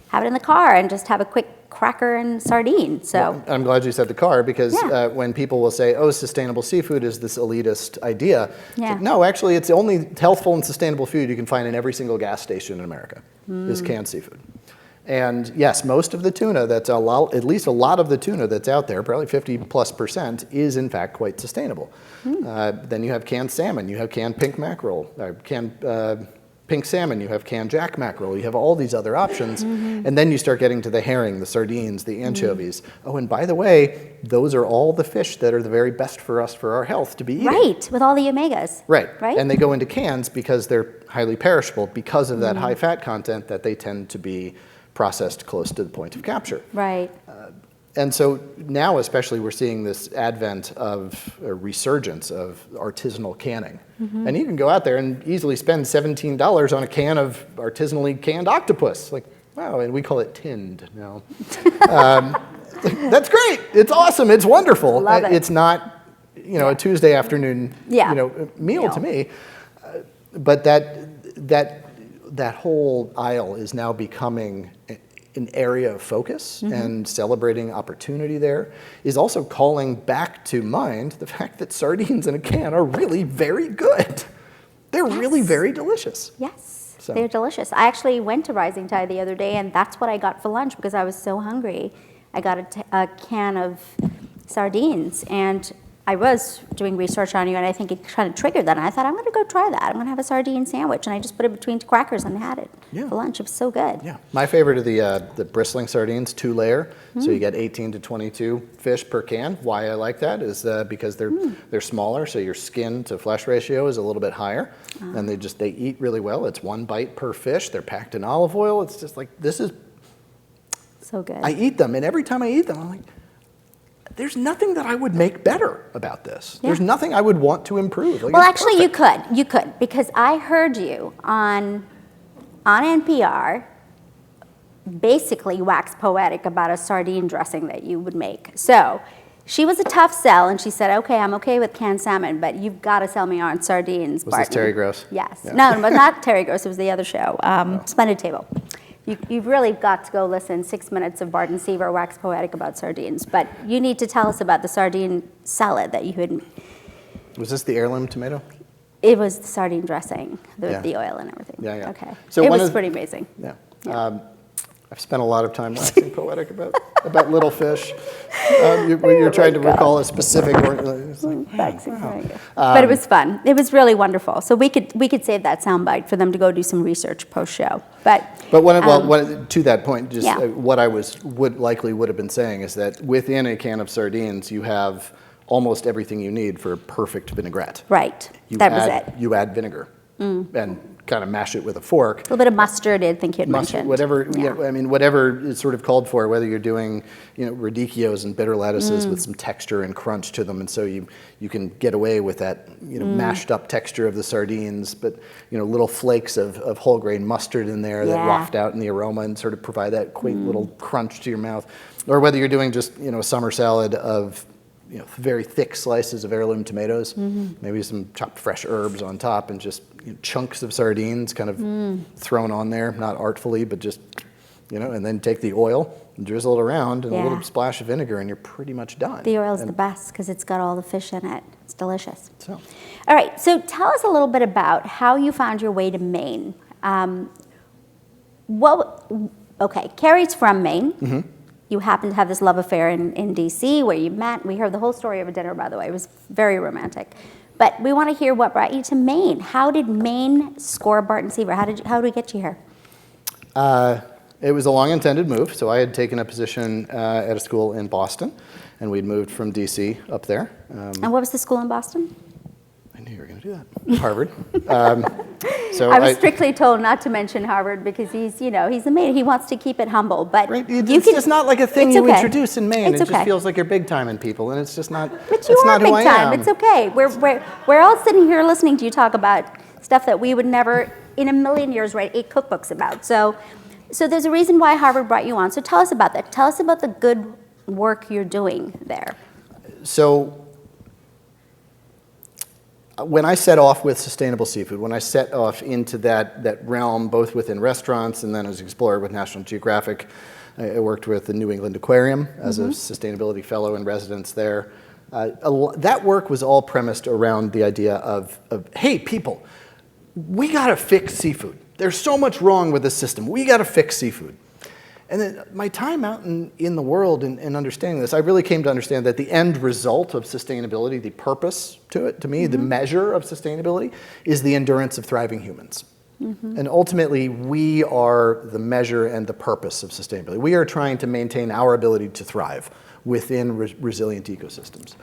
have it in the car and just have a quick cracker and sardine. So well, I'm glad you said the car because when people will say, oh, sustainable seafood is this elitist idea. It's like, no, actually, it's the only healthful and sustainable food you can find in every single gas station in America is canned seafood. And yes, most of the tuna at least a lot of the tuna that's out there, probably 50+%, is in fact quite sustainable. Then you have canned salmon, you have canned pink mackerel, canned pink salmon, you have canned jack mackerel, you have all these other options, and then you start getting to the herring, the sardines, the anchovies. Oh, and by the way, those are all the fish that are the very best for us for our health to be eating. Right, with all the omegas. Right. Right? And they go into cans because they're highly perishable because of that high fat content that they tend to be processed close to the point of capture. Right. And so now especially we're seeing this advent of a resurgence of artisanal canning. And you can go out there and easily spend $17 on a can of artisanally canned octopus. Like, wow, and we call it tinned now. That's great. It's awesome. It's wonderful. Love it. It's not, a Tuesday afternoon, meal to me. But that whole aisle is now becoming an area of focus, and celebrating opportunity there is also calling back to mind the fact that sardines in a can are really very good. They're really very delicious. Yes, So. they're delicious. I actually went to Rising Tide the other day, and that's what I got for lunch because I was so hungry. I got a can of sardines, and I was doing research on you, and I think it kind of triggered that. And I thought, I'm going to go try that. I'm going to have a sardine sandwich, and I just put it between crackers and had it for lunch. It was so good. Yeah, my favorite are the bristling sardines, 2-layer. So you get 18 to 22 fish per can. Why I like that is because they're smaller, so your skin to flesh ratio is a little bit higher, and they eat really well. It's 1 bite per fish. They're packed in olive oil. It's just like, this is So good. I eat them, and every time I eat them, I'm like, there's nothing that I would make better about this. Yeah. There's nothing I would want to improve. Like, Well, it's actually, perfect. you could, because I heard you on NPR basically wax poetic about a sardine dressing that you would make. So she was a tough sell, and she said, okay, I'm okay with canned salmon, but you've got to sell me on sardines, Was Barton. this Terry Gross? Yes. Yeah. No, but not Terry Gross. It was the other show, Splendid Table. You've really got to go listen 6 minutes of Barton Seaver wax poetic about sardines. But you need to tell us about the sardine salad that you had. Was this the heirloom tomato? It was the sardine dressing, Yeah. the oil and everything. Yeah, yeah. Okay. So it one was of- pretty amazing. Yeah. Yeah. I've spent a lot of time waxing poetic about little fish. When you're trying to recall a specific, it's like, But it was fun. It was really wonderful. So we could save that soundbite for them to go do some research post show. But to that point, just Yeah. what I would have been saying is that within a can of sardines, you have almost everything you need for a perfect vinaigrette. right, was it. You add vinegar and kind of mash it with a fork. A little bit of mustard. I think you had Mustard, mentioned. whatever, Yeah. whatever is sort of called for, whether you're doing, radicchios and bitter lettuces with some texture and crunch to them, and so you can get away with that, mashed up texture of the sardines, but, little flakes of whole grain mustard in there that Yeah. waft out in the aroma and sort of provide that quaint little crunch to your mouth. Or whether you're doing just, a summer salad of, very thick slices of heirloom tomatoes, maybe some chopped fresh herbs on top, and just chunks of sardines kind of thrown on there, not artfully, but just, and then take the oil and drizzle it around and a little Yeah. splash of vinegar, and you're pretty much done. The oil's And the best because it's got all the fish in it. It's delicious. So, All right, so tell us a little bit about how you found your way to Maine. Carrie's from Maine. You happen to have this love affair in D.C. where you met. We heard the whole story of a dinner, by the way. It was very romantic. But we want to hear what brought you to Maine. How did Maine score Barton Seaver? How did we get you here? it was a long-intended move. So I had taken a position at a school in Boston, and we'd moved from D.C. up there. And what was the school in Boston? I knew you were going to do that. Harvard. So I was strictly told not to mention Harvard because he's a Maine. He wants to keep it humble. But Right, you it's can, just not like a thing it's you okay. introduce in Maine. It's It just okay. feels like you're big time in people, and it's just not. But that's you are not big who I time. am. It's okay. We're all sitting here listening to you talk about stuff that we would never in a million years write 8 cookbooks about. So there's a reason why Harvard brought you on. So tell us about that. Tell us about the good work you're doing there. So when I set off with sustainable seafood, when I set off into that realm, both within restaurants and then as an explorer with National Geographic, I worked with the New England Aquarium as a sustainability fellow in residence there. That work was all premised around the idea of hey, people, we got to fix seafood. There's so much wrong with the system. We got to fix seafood. And then my time out in the world and understanding this, I really came to understand that the end result of sustainability, the purpose to it, to me, the measure of sustainability, is the endurance of thriving humans. And ultimately, we are the measure and the purpose of sustainability. We are trying to maintain our ability to thrive within resilient ecosystems.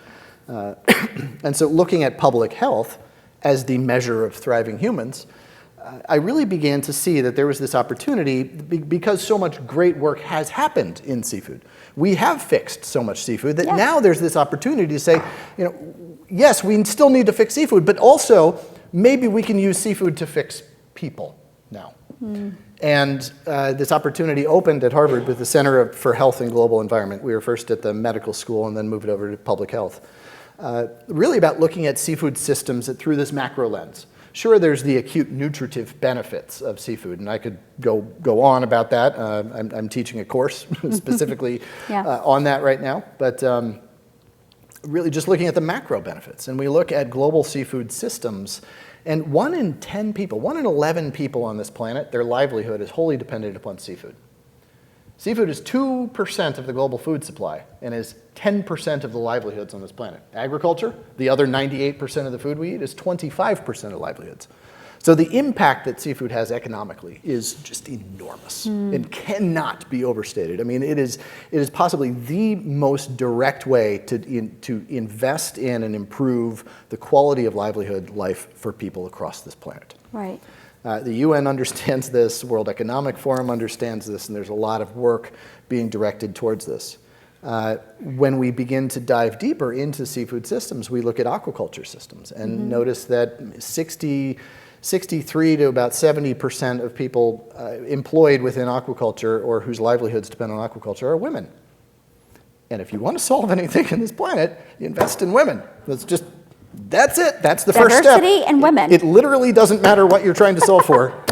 And so looking at public health as the measure of thriving humans, I really began to see that there was this opportunity because so much great work has happened in seafood. We have fixed so much seafood that now there's this opportunity to say, yes, we still need to fix seafood, but also maybe we can use seafood to fix people now. And this opportunity opened at Harvard with the Center for Health and Global Environment. We were first at the medical school and then moved over to public health. Really about looking at seafood systems through this macro lens. Sure, there's the acute nutritive benefits of seafood, and I could go on about that. I'm teaching a course specifically on that right now, but really just looking at the macro benefits. And we look at global seafood systems, and 1 in 10 people, 1 in 11 people on this planet, their livelihood is wholly dependent upon seafood. Seafood is 2% of the global food supply and is 10% of the livelihoods on this planet. Agriculture, the other 98% of the food we eat, is 25% of livelihoods. So the impact that seafood has economically is just enormous and cannot be overstated. I mean, it is possibly the most direct way to invest in and improve the quality of livelihood life for people across this planet. Right. The UN understands this, World Economic Forum understands this, and there's a lot of work being directed towards this. When we begin to dive deeper into seafood systems, we look at aquaculture systems and notice that 63 to about 70% of people employed within aquaculture or whose livelihoods depend on aquaculture are women. And if you want to solve anything in this planet, you invest in women. That's it. That's the first step. Diversity and women. It literally doesn't matter what you're trying to solve for.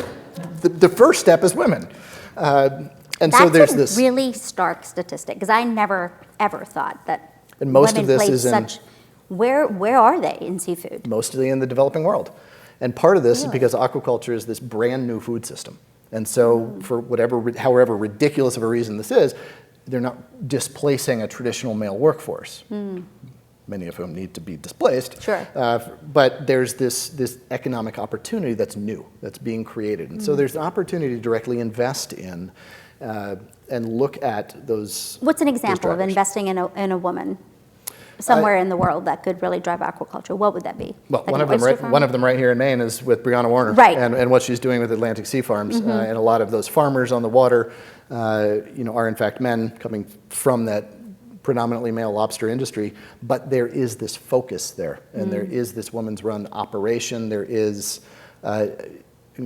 The first step is women. So there's this. That's a really stark statistic, because I never, ever thought that and most women of this played is such. Where are they in seafood? Mostly in the developing world. And part of this is because aquaculture is this brand new food system. And so for however ridiculous of a reason this is, they're not displacing a traditional male workforce. Many of whom need to be displaced. Sure. But there's this economic opportunity that's new, that's being created. And so there's an opportunity to directly invest in and look at those. What's an example of investing in a woman somewhere in the world that could really drive aquaculture? What would that be? Well, Like one of them right here in Maine is with Brianna Warner. Right. And what she's doing with Atlantic Sea Farms. And a lot of those farmers on the water are in fact men coming from that predominantly male lobster industry, but there is this focus there, and there is this women's run operation. There is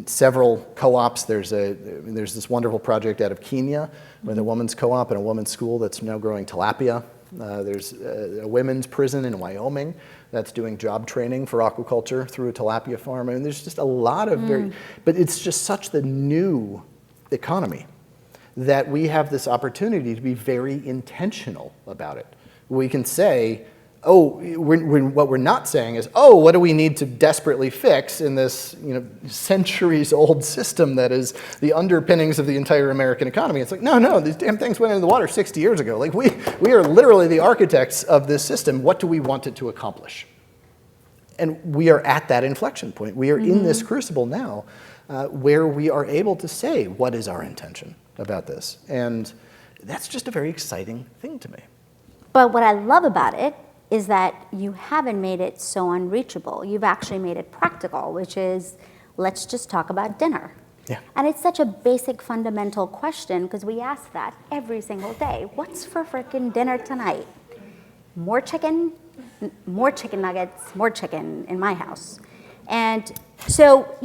several co-ops. There's this wonderful project out of Kenya with a women's co-op and a women's school that's now growing tilapia. There's a women's prison in Wyoming that's doing job training for aquaculture through a tilapia farm. I mean, there's just a lot of but it's just such the new economy that we have this opportunity to be very intentional about it. We can say, what we're not saying is, what do we need to desperately fix in this centuries-old system that is the underpinnings of the entire American economy? It's like, no, these damn things went into the water 60 years ago. Like we are literally the architects of this system. What do we want it to accomplish? And we are at that inflection point. We are in this crucible now where we are able to say, what is our intention about this? And that's just a very exciting thing to me. But what I love about it is that you haven't made it so unreachable. You've actually made it practical, which is, let's just talk about dinner. Yeah. And it's such a basic, fundamental question, because we ask that every single day. What's for frickin' dinner tonight? More chicken nuggets, more chicken in my house. And so,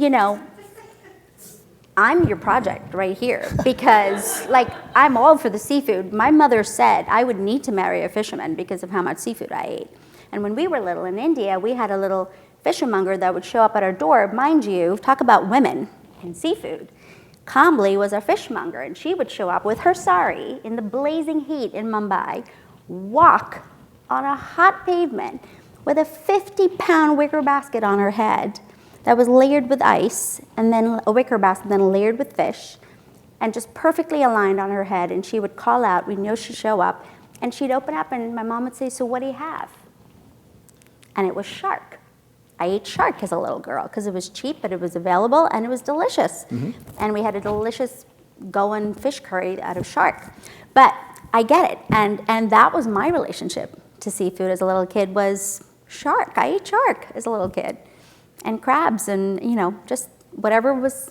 I'm your project right here, because I'm all for the seafood. My mother said I would need to marry a fisherman because of how much seafood I ate. And when we were little in India, we had a little fishermonger that would show up at our door. Mind you, talk about women in seafood. Kamli was our fishmonger, and she would show up with her sari in the blazing heat in Mumbai, walk on a hot pavement with a 50-pound wicker basket on her head that was layered with ice, and then a wicker basket, then layered with fish, and just perfectly aligned on her head. And she would call out, we'd know she'd show up, and she'd open up, and my mom would say, so what do you have? And it was shark. I ate shark as a little girl because it was cheap, but it was available and it was delicious. And we had a delicious going fish curry out of shark. But I get it. And that was my relationship to seafood as a little kid was shark. I ate shark as a little kid. And crabs and, just whatever was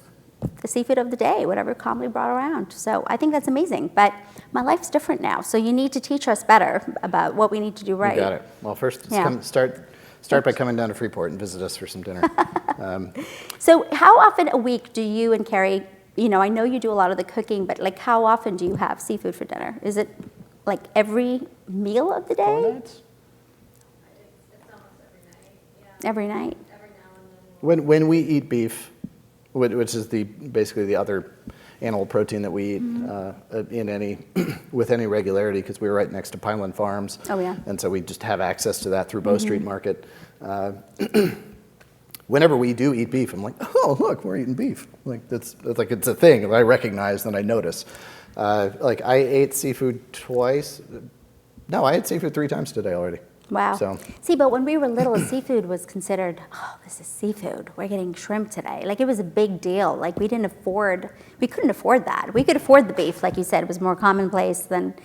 the seafood of the day, whatever calmly brought around. So I think that's amazing. But my life's different now. So you need to teach us better about what we need to do right. You got it. Well, first, start by coming down to Freeport and visit us for some dinner. So how often a week do you and Carrie, I know you do a lot of the cooking, but like how often do you have seafood for dinner? Is it like every meal of the day? 4 nights? It's almost every night. Yeah. Every night? Every now and then. When we eat beef, which is basically the other animal protein that we eat with any regularity, because we're right next to Pineland Farms. Oh, yeah. And so we just have access to that through Bow Street Market. Whenever we do eat beef, I'm like, oh, look, we're eating beef. Like that's like it's a thing that I recognize and I notice. Like I ate seafood twice. No, I ate seafood 3 times today already. Wow. So. See, but when we were little, seafood was considered, oh, this is seafood. We're getting shrimp today. Like it was a big deal. Like we couldn't afford that. We could afford the beef, like you said. It was more commonplace than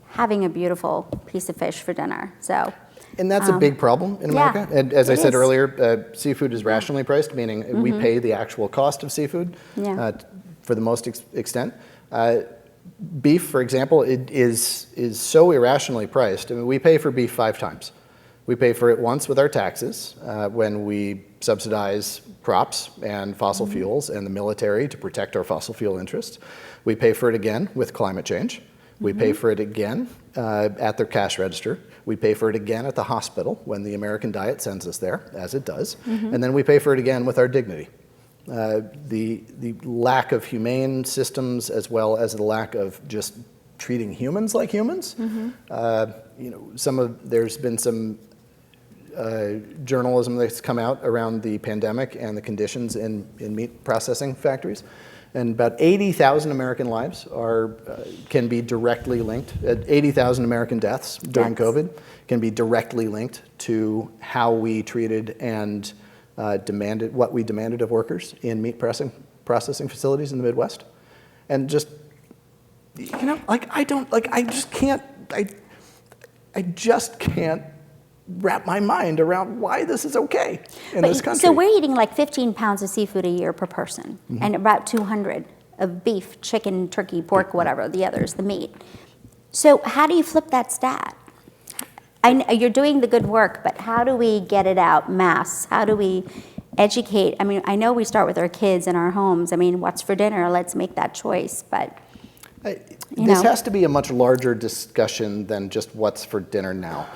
having a beautiful piece of fish for dinner. So. And that's a big problem in America. Yeah, And as I said is. earlier, seafood is rationally priced, meaning we pay the actual cost of seafood for the most extent. Beef, for example, it is so irrationally priced. I mean, we pay for beef 5 times. We pay for it once with our taxes when we subsidize crops and fossil fuels and the military to protect our fossil fuel interests. We pay for it again with climate change. We pay for it again at their cash register. We pay for it again at the hospital when the American diet sends us there, as it does. And then we pay for it again with our dignity. The lack of humane systems, as well as the lack of just treating humans like humans. There's been some journalism that's come out around the pandemic and the conditions in meat processing factories. And about 80,000 American lives can be directly linked. 80,000 American deaths during COVID can be directly linked to how we treated and what we demanded of workers in meat processing facilities in the Midwest. And just, I just can't wrap my mind around why this is okay in this country. So we're eating like 15 pounds of seafood a year per person, and about 200 of beef, chicken, turkey, pork, whatever, the others, the meat. So how do you flip that stat? You're doing the good work, but how do we get it out mass? How do we educate? I mean, I know we start with our kids in our homes. I mean, what's for dinner? Let's make that choice, but... This has to be a much larger discussion than just what's for dinner now.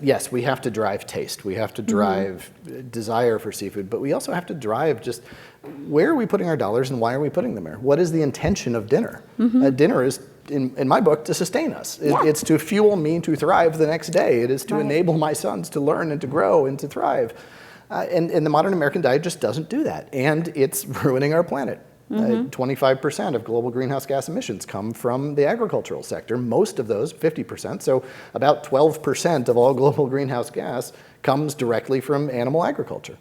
Yes, we have to drive taste. We have to drive desire for seafood, but we also have to drive just where are we putting our dollars and why are we putting them there? What is the intention of dinner? Dinner is, in my book, to sustain us. It's to fuel me to thrive the next day. It is to enable my sons to learn and to grow and to thrive. And the modern American diet just doesn't do that, and it's ruining our planet. 25% of global greenhouse gas emissions come from the agricultural sector. Most of those, 50%, so about 12% of all global greenhouse gas comes directly from animal agriculture.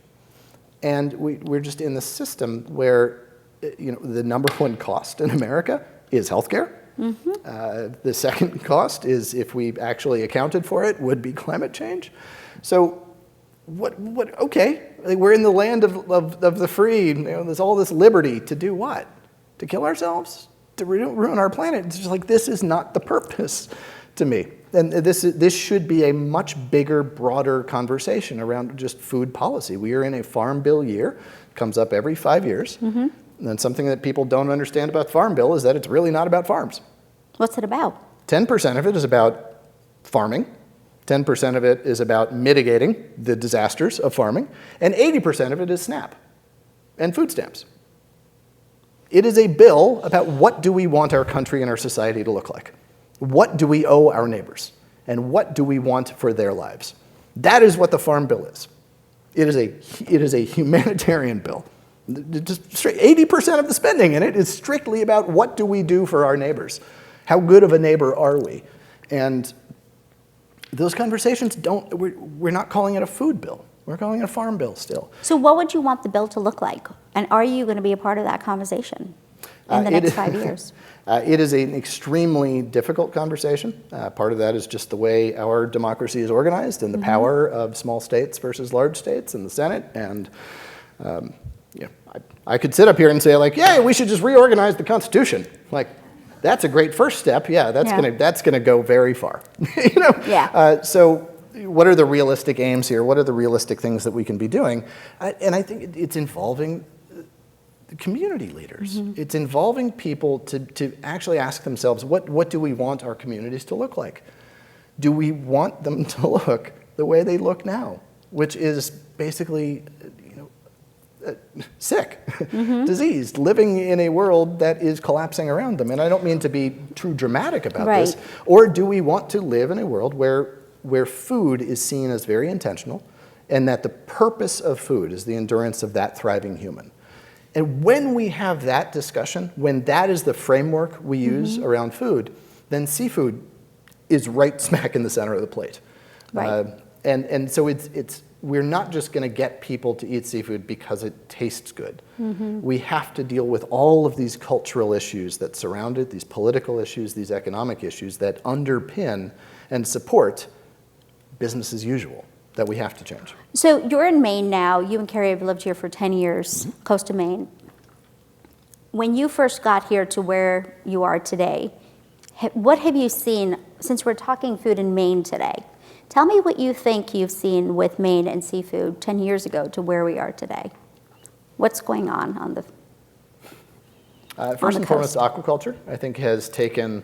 And we're just in the system where the number one cost in America is healthcare. The second cost is, if we actually accounted for it, would be climate change. So okay, we're in the land of the free. There's all this liberty to do what? To kill ourselves? To ruin our planet? It's just like, this is not the purpose to me. And this should be a much bigger, broader conversation around just food policy. We are in a Farm Bill year. It comes up every 5 years. And something that people don't understand about Farm Bill is that it's really not about farms. What's it about? 10% of it is about farming. 10% of it is about mitigating the disasters of farming, and 80% of it is SNAP and food stamps. It is a bill about what do we want our country and our society to look like? What do we owe our neighbors? And what do we want for their lives? That is what the Farm Bill is. It is a humanitarian bill. Just 80% of the spending in it is strictly about what do we do for our neighbors? How good of a neighbor are we? And those conversations we're not calling it a food bill. We're calling it a farm bill still. So what would you want the bill to look like? And are you going to be a part of that conversation in the next 5 years? It is an extremely difficult conversation. Part of that is just the way our democracy is organized and the power of small states versus large states in the Senate. And I could sit up here and say, like, yeah, we should just reorganize the Constitution. Like, that's a great first step. Yeah, that's gonna go very far. Yeah. So what are the realistic aims here? What are the realistic things that we can be doing? And I think it's involving the community leaders. It's involving people to actually ask themselves, what do we want our communities to look like? Do we want them to look the way they look now, which is basically sick, diseased, living in a world that is collapsing around them? And I don't mean to be too dramatic about this. Or do we want to live in a world where food is seen as very intentional, and that the purpose of food is the endurance of that thriving human? And when we have that discussion, when that is the framework we use around food, then seafood is right smack in the center of the plate. Right. And so we're not just going to get people to eat seafood because it tastes good. We have to deal with all of these cultural issues that surround it, these political issues, these economic issues that underpin and support business as usual, that we have to change. So you're in Maine now. You and Carrie have lived here for 10 years, coast of Maine. When you first got here to where you are today, what have you seen, since we're talking food in Maine today? Tell me what you think you've seen with Maine and seafood 10 years ago to where we are today. What's going on the First and foremost, aquaculture, I think, has taken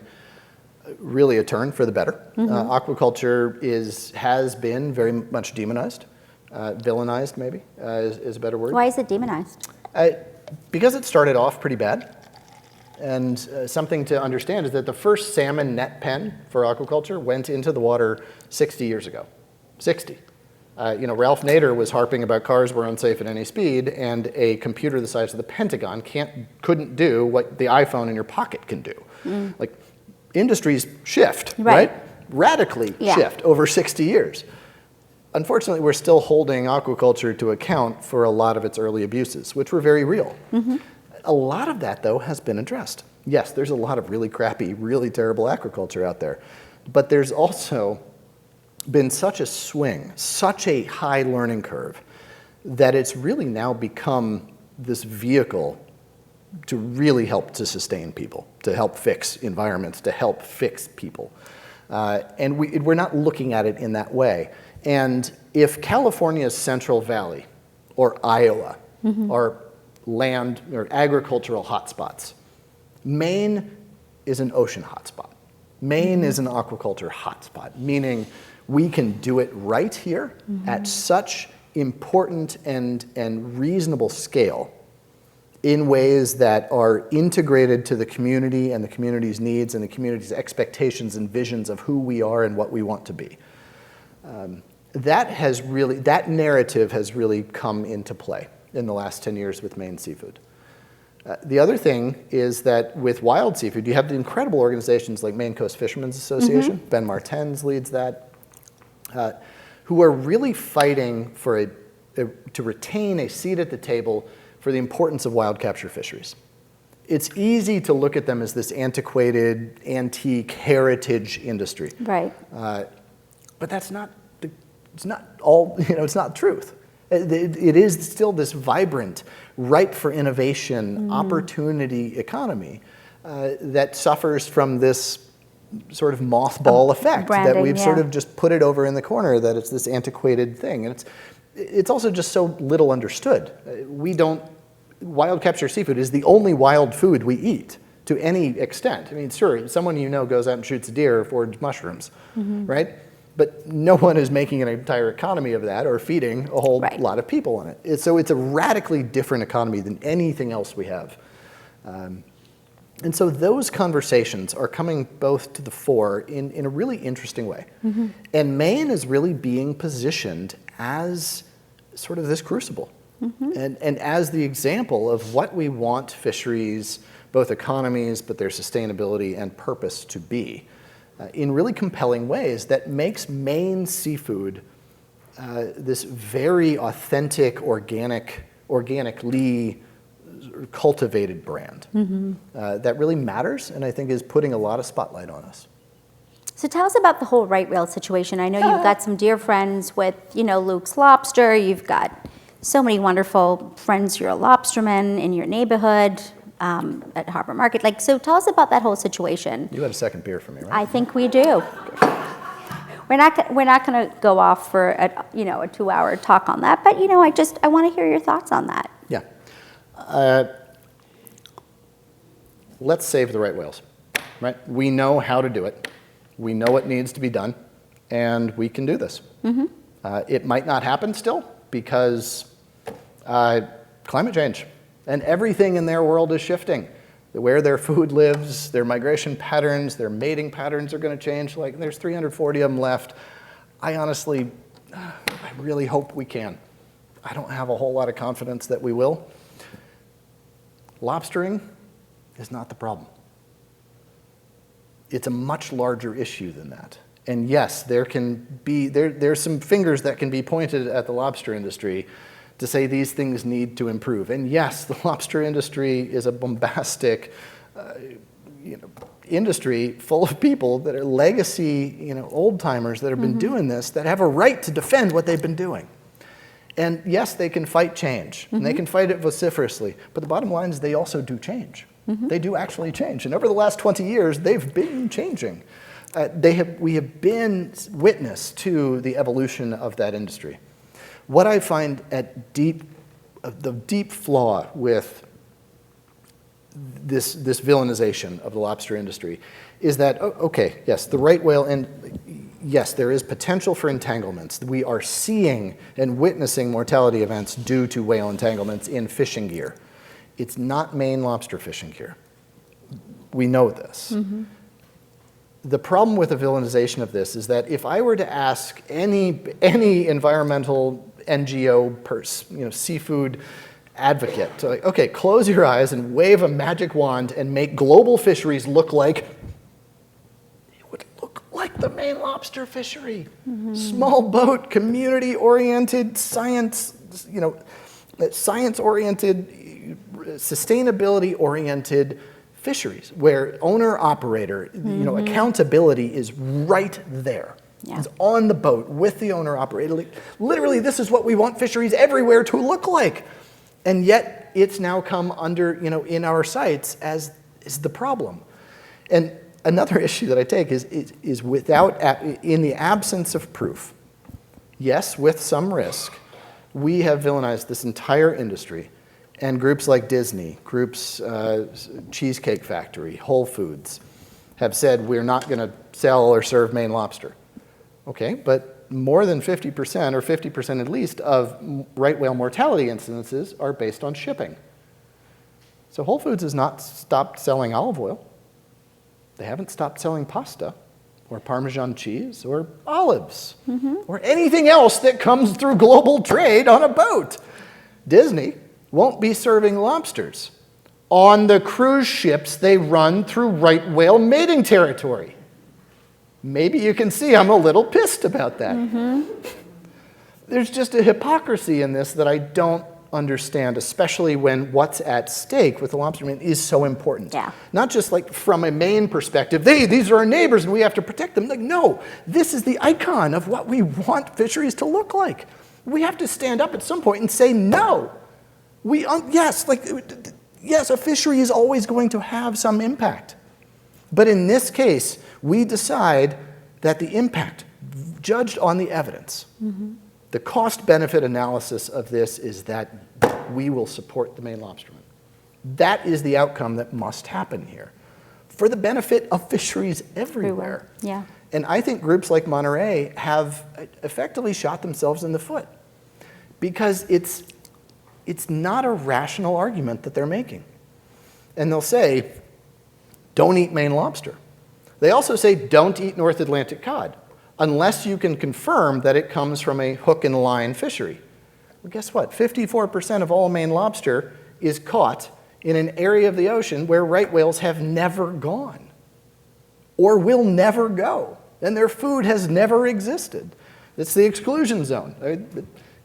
really a turn for the better. Aquaculture has been very much demonized, villainized maybe is a better word. Why is it demonized? Because it started off pretty bad. And something to understand is that the first salmon net pen for aquaculture went into the water 60 years ago. 60. Ralph Nader was harping about cars were unsafe at any speed, and a computer the size of the Pentagon couldn't do what the iPhone in your pocket can do. Like, industries shift, right? Radically shift over 60 years. Unfortunately, we're still holding aquaculture to account for a lot of its early abuses, which were very real. A lot of that, though, has been addressed. Yes, there's a lot of really crappy, really terrible aquaculture out there. But there's also been such a swing, such a high learning curve, that it's really now become this vehicle to really help to sustain people, to help fix environments, to help fix people. And we're not looking at it in that way. And if California's Central Valley or Iowa are land or agricultural hotspots, Maine is an ocean hotspot. Maine is an aquaculture hotspot, meaning we can do it right here at such important and reasonable scale in ways that are integrated to the community and the community's needs and the community's expectations and visions of who we are and what we want to be. That narrative has really come into play in the last 10 years with Maine seafood. The other thing is that with wild seafood, you have the incredible organizations like Maine Coast Fishermen's Association, Ben Martens leads that, who are really fighting to retain a seat at the table for the importance of wild capture fisheries. It's easy to look at them as this antiquated, antique heritage industry. Right. But it's not truth. It is still this vibrant, ripe for innovation, opportunity economy that suffers from this sort of mothball effect that we've sort of just put it over in the corner, that it's this antiquated thing. And it's also just so little understood. Wild capture seafood is the only wild food we eat to any extent. I mean, sure, someone goes out and shoots a deer or forages mushrooms, right? But no one is making an entire economy of that or feeding a whole lot of people on it. So it's a radically different economy than anything else we have. And so those conversations are coming both to the fore in a really interesting way. And Maine is really being positioned as sort of this crucible and as the example of what we want fisheries, both economies, but their sustainability and purpose to be. In really compelling ways that makes Maine seafood this very authentic, organically cultivated brand that really matters, and I think is putting a lot of spotlight on us. So tell us about the whole right whale situation. I know you've got some dear friends with, Luke's Lobster. You've got so many wonderful friends. You're a lobsterman in your neighborhood at Harvard Market. So tell us about that whole situation. You had a second beer for me, right? I think we do. We're not going to go off for a 2-hour talk on that, but I want to hear your thoughts on that. Yeah. Let's save the right whales, right? We know how to do it. We know what needs to be done, and we can do this. It might not happen still because climate change and everything in their world is shifting. Where their food lives, their migration patterns, their mating patterns are going to change. There's 340 of them left. I really hope we can. I don't have a whole lot of confidence that we will. Lobstering is not the problem. It's a much larger issue than that. And yes, there's some fingers that can be pointed at the lobster industry to say these things need to improve. And yes, the lobster industry is a bombastic industry full of people that are legacy, old timers that have been doing this, that have a right to defend what they've been doing. And yes, they can fight change, and they can fight it vociferously. But the bottom line is they also do change. They do actually change. And over the last 20 years, they've been changing. We have been witness to the evolution of that industry. What I find the deep flaw with this villainization of the lobster industry is that, yes, the right whale, and yes, there is potential for entanglements. We are seeing and witnessing mortality events due to whale entanglements in fishing gear. It's not Maine lobster fishing gear. We know this. The problem with the villainization of this is that if I were to ask any environmental NGO seafood advocate to close your eyes and wave a magic wand and make global fisheries look like, it would look like the Maine lobster fishery. Small boat, community-oriented, science-oriented, sustainability-oriented fisheries where owner-operator, accountability is right there. Yeah. It's on the boat with the owner-operator. Literally, this is what we want fisheries everywhere to look like. And yet, it's now come under, in our sights as is the problem. And another issue that I take is in the absence of proof, yes, with some risk, we have villainized this entire industry. And groups like Disney, Cheesecake Factory, Whole Foods, have said we're not going to sell or serve Maine lobster. Okay, but more than 50%, or 50% at least, of right whale mortality incidences are based on shipping. So Whole Foods has not stopped selling olive oil. They haven't stopped selling pasta, or Parmesan cheese, or olives, or anything else that comes through global trade on a boat. Disney won't be serving lobsters on the cruise ships they run through right whale mating territory. Maybe you can see I'm a little pissed about that. There's just a hypocrisy in this that I don't understand, especially when what's at stake with the lobstermen is so important. Yeah. Not just from a Maine perspective, these are our neighbors and we have to protect them. No, this is the icon of what we want fisheries to look like. We have to stand up at some point and say no. Yes, a fishery is always going to have some impact. But in this case, we decide that the impact, judged on the evidence, the cost-benefit analysis of this is that we will support the Maine lobstermen. That is the outcome that must happen here for the benefit of fisheries everywhere. Yeah. And I think groups like Monterey have effectively shot themselves in the foot because it's not a rational argument that they're making. And they'll say, don't eat Maine lobster. They also say, don't eat North Atlantic cod, unless you can confirm that it comes from a hook and line fishery. Well, guess what? 54% of all Maine lobster is caught in an area of the ocean where right whales have never gone or will never go, and their food has never existed. It's the exclusion zone.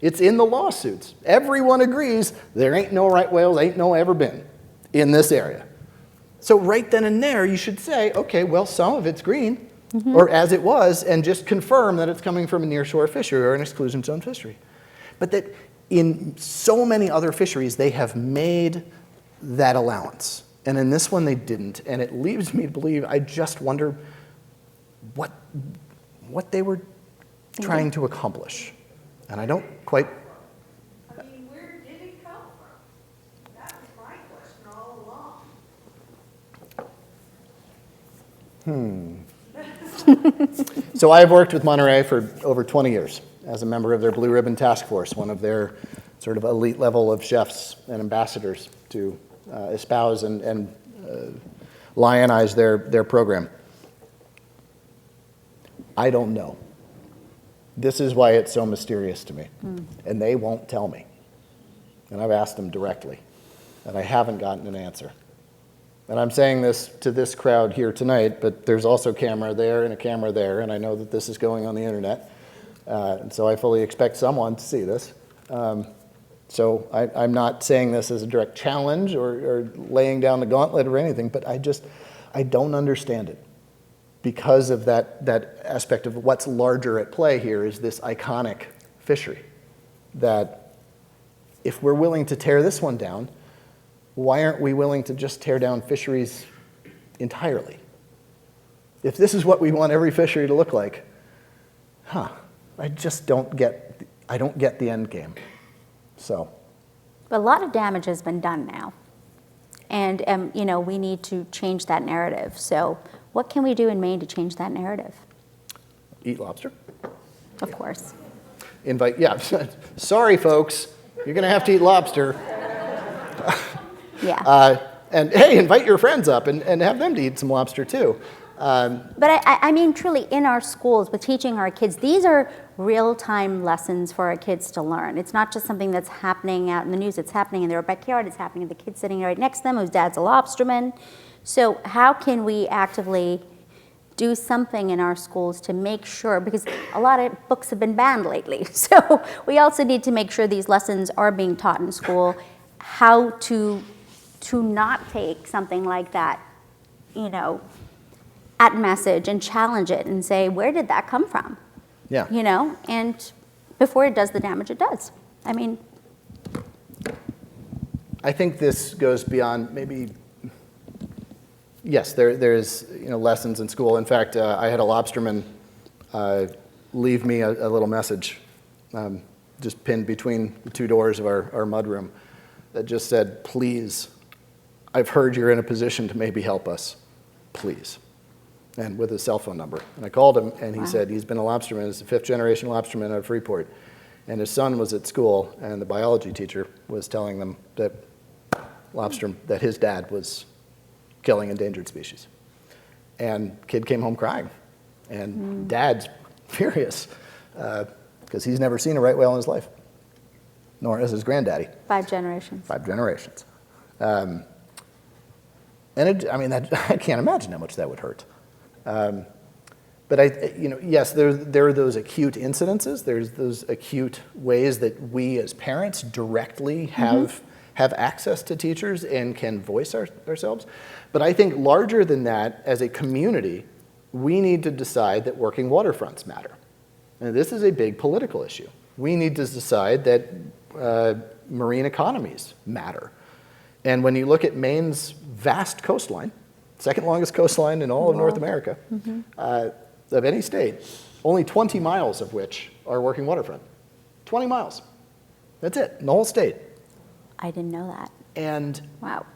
It's in the lawsuits. Everyone agrees there ain't no right whales, ain't no ever been in this area. So right then and there, you should say, okay, well, some of it's green, or as it was, and just confirm that it's coming from a nearshore fishery or an exclusion zone fishery. But that in so many other fisheries, they have made that allowance. And in this one, they didn't. And it leaves me to believe, I just wonder what they were trying to accomplish. And I don't quite... I mean, where did it come from? That was my question all along. So I've worked with Monterey for over 20 years as a member of their Blue Ribbon Task Force, one of their sort of elite level of chefs and ambassadors to espouse and lionize their program. I don't know. This is why it's so mysterious to me. And they won't tell me. And I've asked them directly, and I haven't gotten an answer. And I'm saying this to this crowd here tonight, but there's also a camera there and a camera there, and I know that this is going on the internet. And so I fully expect someone to see this. So I'm not saying this as a direct challenge or laying down the gauntlet or anything, but I don't understand it. Because of that aspect of what's larger at play here is this iconic fishery. That if we're willing to tear this one down, why aren't we willing to just tear down fisheries entirely? If this is what we want every fishery to look like, I just don't get the end game. So. But a lot of damage has been done now. And, we need to change that narrative. So what can we do in Maine to change that narrative? Eat lobster. Of course. Sorry, folks. You're going to have to eat lobster. Yeah. And hey, invite your friends up and have them to eat some lobster too. But I mean, truly, in our schools, with teaching our kids, these are real-time lessons for our kids to learn. It's not just something that's happening out in the news. It's happening in their backyard. It's happening to the kid sitting right next to them whose dad's a lobsterman. So how can we actively do something in our schools to make sure, because a lot of books have been banned lately. So we also need to make sure these lessons are being taught in school, how to not take something like that, at message and challenge it and say, where did that come from? Yeah. And before it does the damage it does. I mean. I think this goes beyond maybe, yes, there's lessons in school. In fact, I had a lobsterman leave me a little message just pinned between the two doors of our mudroom that just said, please, I've heard you're in a position to maybe help us, please. And with his cell phone number. And I called him, and he said he's been a lobsterman. He's a fifth-generation lobsterman out of Freeport. And his son was at school, and the biology teacher was telling them that that his dad was killing endangered species. And kid came home crying. And dad's furious, because he's never seen a right whale in his life, nor has his granddaddy. 5 generations. 5 generations. And I can't imagine how much that would hurt. But yes, there are those acute incidences. There's those acute ways that we as parents directly have access to teachers and can voice ourselves. But I think larger than that, as a community, we need to decide that working waterfronts matter. And this is a big political issue. We need to decide that marine economies matter. And when you look at Maine's vast coastline, second longest coastline in all of North America, of any state, only 20 miles of which are working waterfront. 20 miles. That's it, in the whole state. I didn't know that. And wow.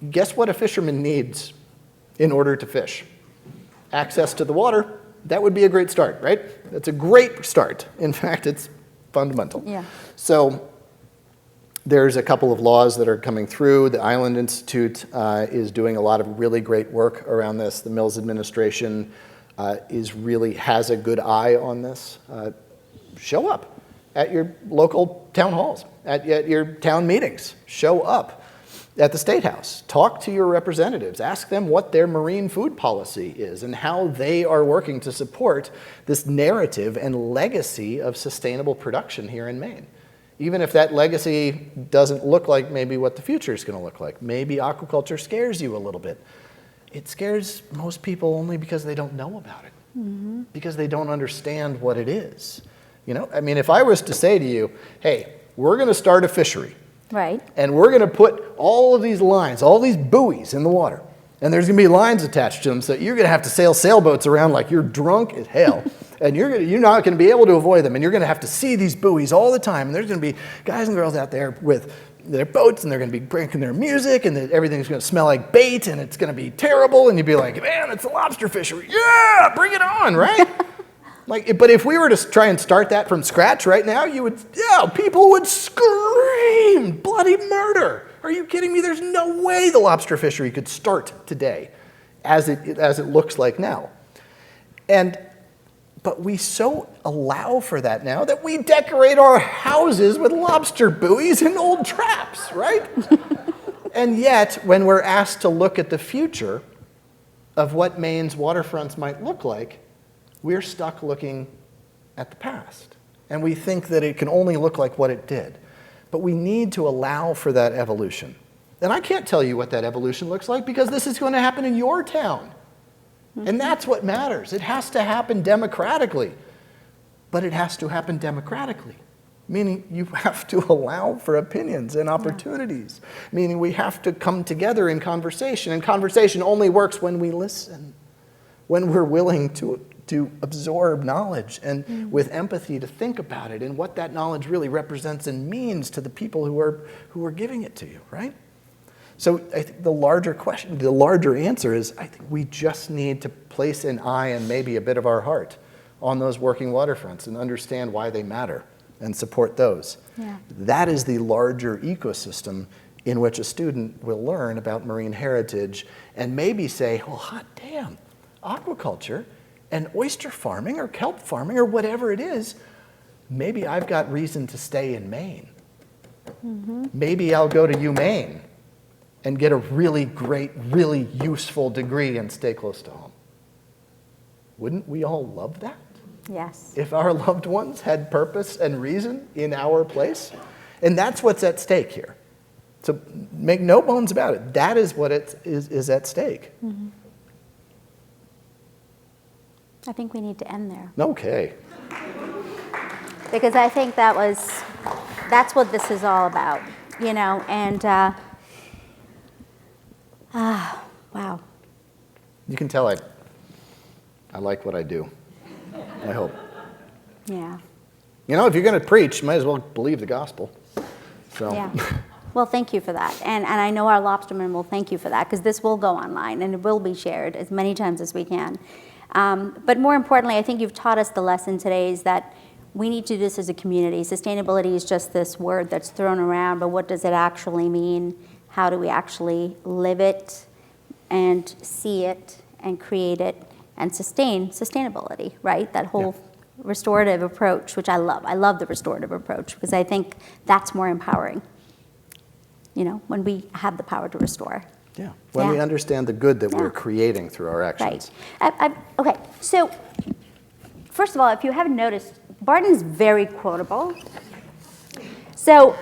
Guess what a fisherman needs in order to fish? Access to the water. That would be a great start, right? That's a great start. In fact, it's fundamental. Yeah. So there's a couple of laws that are coming through. The Island Institute is doing a lot of really great work around this. The Mills Administration has a good eye on this. Show up at your local town halls, at your town meetings. Show up. at the State House. Talk to your representatives. Ask them what their marine food policy is and how they are working to support this narrative and legacy of sustainable production here in Maine. Even if that legacy doesn't look like maybe what the future is going to look like. Maybe aquaculture scares you a little bit. It scares most people only because they don't know about it, because they don't understand what it is. You know, I mean, if I was to say to you, hey, we're going to start a fishery, Right. and we're going to put all of these lines, all these buoys in the water, and there's going to be lines attached to them, so you're going to have to sail sailboats around like you're drunk as hell, and you're not going to be able to avoid them, and you're going to have to see these buoys all the time, and there's going to be guys and girls out there with their boats, and they're going to be breaking their music, and everything's going to smell like bait, and it's going to be terrible, and you'd be like, man, it's a lobster fishery. Yeah, bring it on, right? But if we were to try and start that from scratch right now, people would scream bloody murder. Are you kidding me? There's no way the lobster fishery could start today as it looks like now. But we so allow for that now that we decorate our houses with lobster buoys and old traps, right? And yet, when we're asked to look at the future of what Maine's waterfronts might look like, we're stuck looking at the past. And we think that it can only look like what it did. But we need to allow for that evolution. And I can't tell you what that evolution looks like because this is going to happen in your town. And that's what matters. It has to happen democratically. But it has to happen democratically, meaning you have to allow for opinions and opportunities, meaning we have to come together in conversation. And conversation only works when we listen, when we're willing to absorb knowledge and with empathy to think about it and what that knowledge really represents and means to the people who are giving it to you, right? So I think the larger answer is I think we just need to place an eye and maybe a bit of our heart on those working waterfronts and understand why they matter and support those. Yeah. That is the larger ecosystem in which a student will learn about marine heritage and maybe say, oh, hot damn, aquaculture and oyster farming or kelp farming or whatever it is, maybe I've got reason to stay in Maine. Maybe I'll go to UMaine and get a really great, really useful degree and stay close to home. Wouldn't we all love that? Yes. If our loved ones had purpose and reason in our place? And that's what's at stake here. So make no bones about it. That is what is at stake. I think we need to end there. Okay. Because I think that's what this is all about, you know, and wow. You can tell I like what I do. I hope. Yeah. You know, if you're going to preach, you might as well believe the gospel. So. Yeah. Well, thank you for that. And I know our lobstermen will thank you for that because this will go online and it will be shared as many times as we can. But more importantly, I think you've taught us the lesson today is that we need to do this as a community. Sustainability is just this word that's thrown around, but what does it actually mean? How do we actually live it and see it and create it and sustain sustainability, right? That whole restorative approach, which I love. I love the restorative approach because I think that's more empowering, you know, when we have the power to restore. Yeah, when we understand the good that we're creating through our actions. Right. Okay, so first of all, if you haven't noticed, Barton's very quotable. So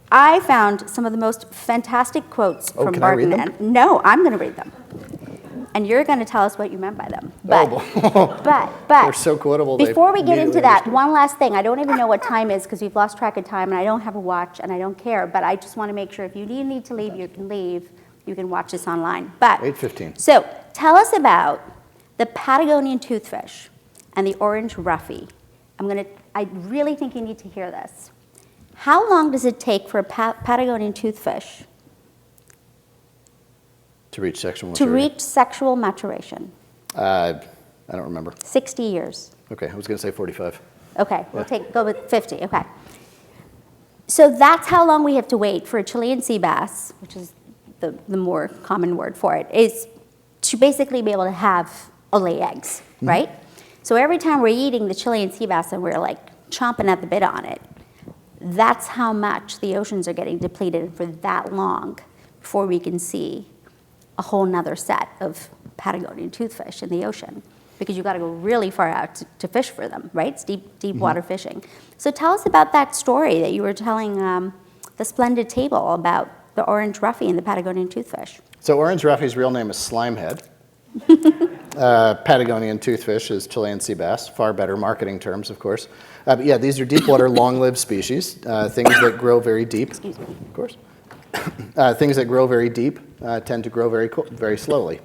I found some of the most fantastic quotes from can I read Barton. them? No, I'm going to read them. And you're going to tell us what you meant by them. Oh, But they're so quotable. Before we get into immediately that, understood. one last thing. I don't even know what time is because we've lost track of time, and I don't have a watch, and I don't care. But I just want to make sure if you need to leave, you can leave. You can watch this online. But 8:15. So tell us about the Patagonian toothfish and the orange roughy. I really think you need to hear this. How long does it take for a Patagonian toothfish To reach sexual to maturity. reach sexual maturation? I don't remember. 60 years. Okay, I was going to say 45. Okay, we'll go with 50. Okay. So that's how long we have to wait for a Chilean sea bass, which is the more common word for it, is to basically be able to have or lay eggs, right? So every time we're eating the Chilean sea bass and we're like chomping at the bit on it, that's how much the oceans are getting depleted for that long before we can see a whole nother set of Patagonian toothfish in the ocean, because you've got to go really far out to fish for them, right? It's deep water fishing. So tell us about that story that you were telling the Splendid Table about the orange ruffy and the Patagonian toothfish. So orange ruffy's real name is slimehead. Patagonian toothfish is Chilean sea bass. Far better marketing terms, of course. But yeah, these are deep water, long-lived species. Things that grow very deep. Excuse me. Of course. Things that grow very deep tend to grow very slowly.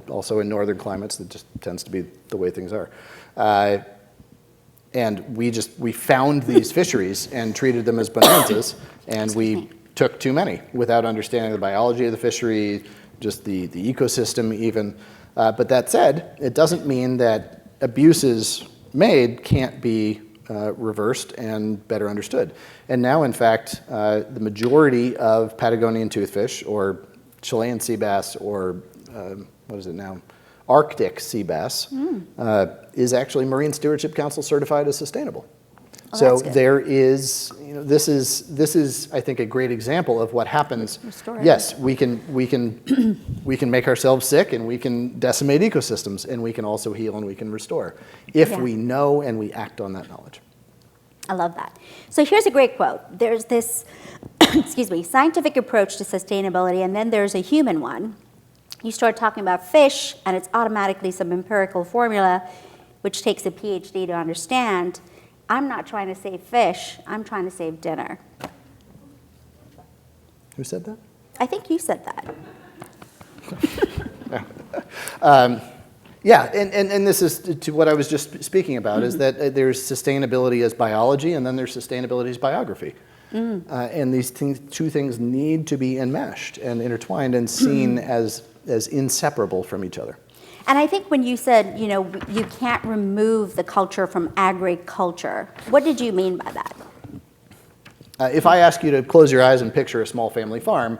Also in northern climates, that just tends to be the way things are. And we found these fisheries and treated them as bonanzas, and we took too many without understanding the biology of the fishery, just the ecosystem even. But that said, it doesn't mean that abuses made can't be reversed and better understood. And now, in fact, the majority of Patagonian toothfish, or Chilean sea bass, or what is it now, Arctic sea bass, is actually Marine Stewardship Council certified as sustainable. Oh, So that's good. there is, this is, I think, a great example of what happens. Restorative. Yes, we can make ourselves sick, and we can decimate ecosystems, and we can also heal and we can restore if Yeah. we know and we act on that knowledge. I love that. So here's a great quote. There's this, excuse me, scientific approach to sustainability, and then there's a human one. You start talking about fish, and it's automatically some empirical formula, which takes a PhD to understand. I'm not trying to save fish, I'm trying to save dinner. Who said that? I think you said that. Yeah, and this is to what I was just speaking about, is that there's sustainability as biology, and then there's sustainability as biography. And these two things need to be enmeshed and intertwined and seen as inseparable from each other. And I think when you said, you can't remove the culture from agriculture, what did you mean by that? If I ask you to close your eyes and picture a small family farm,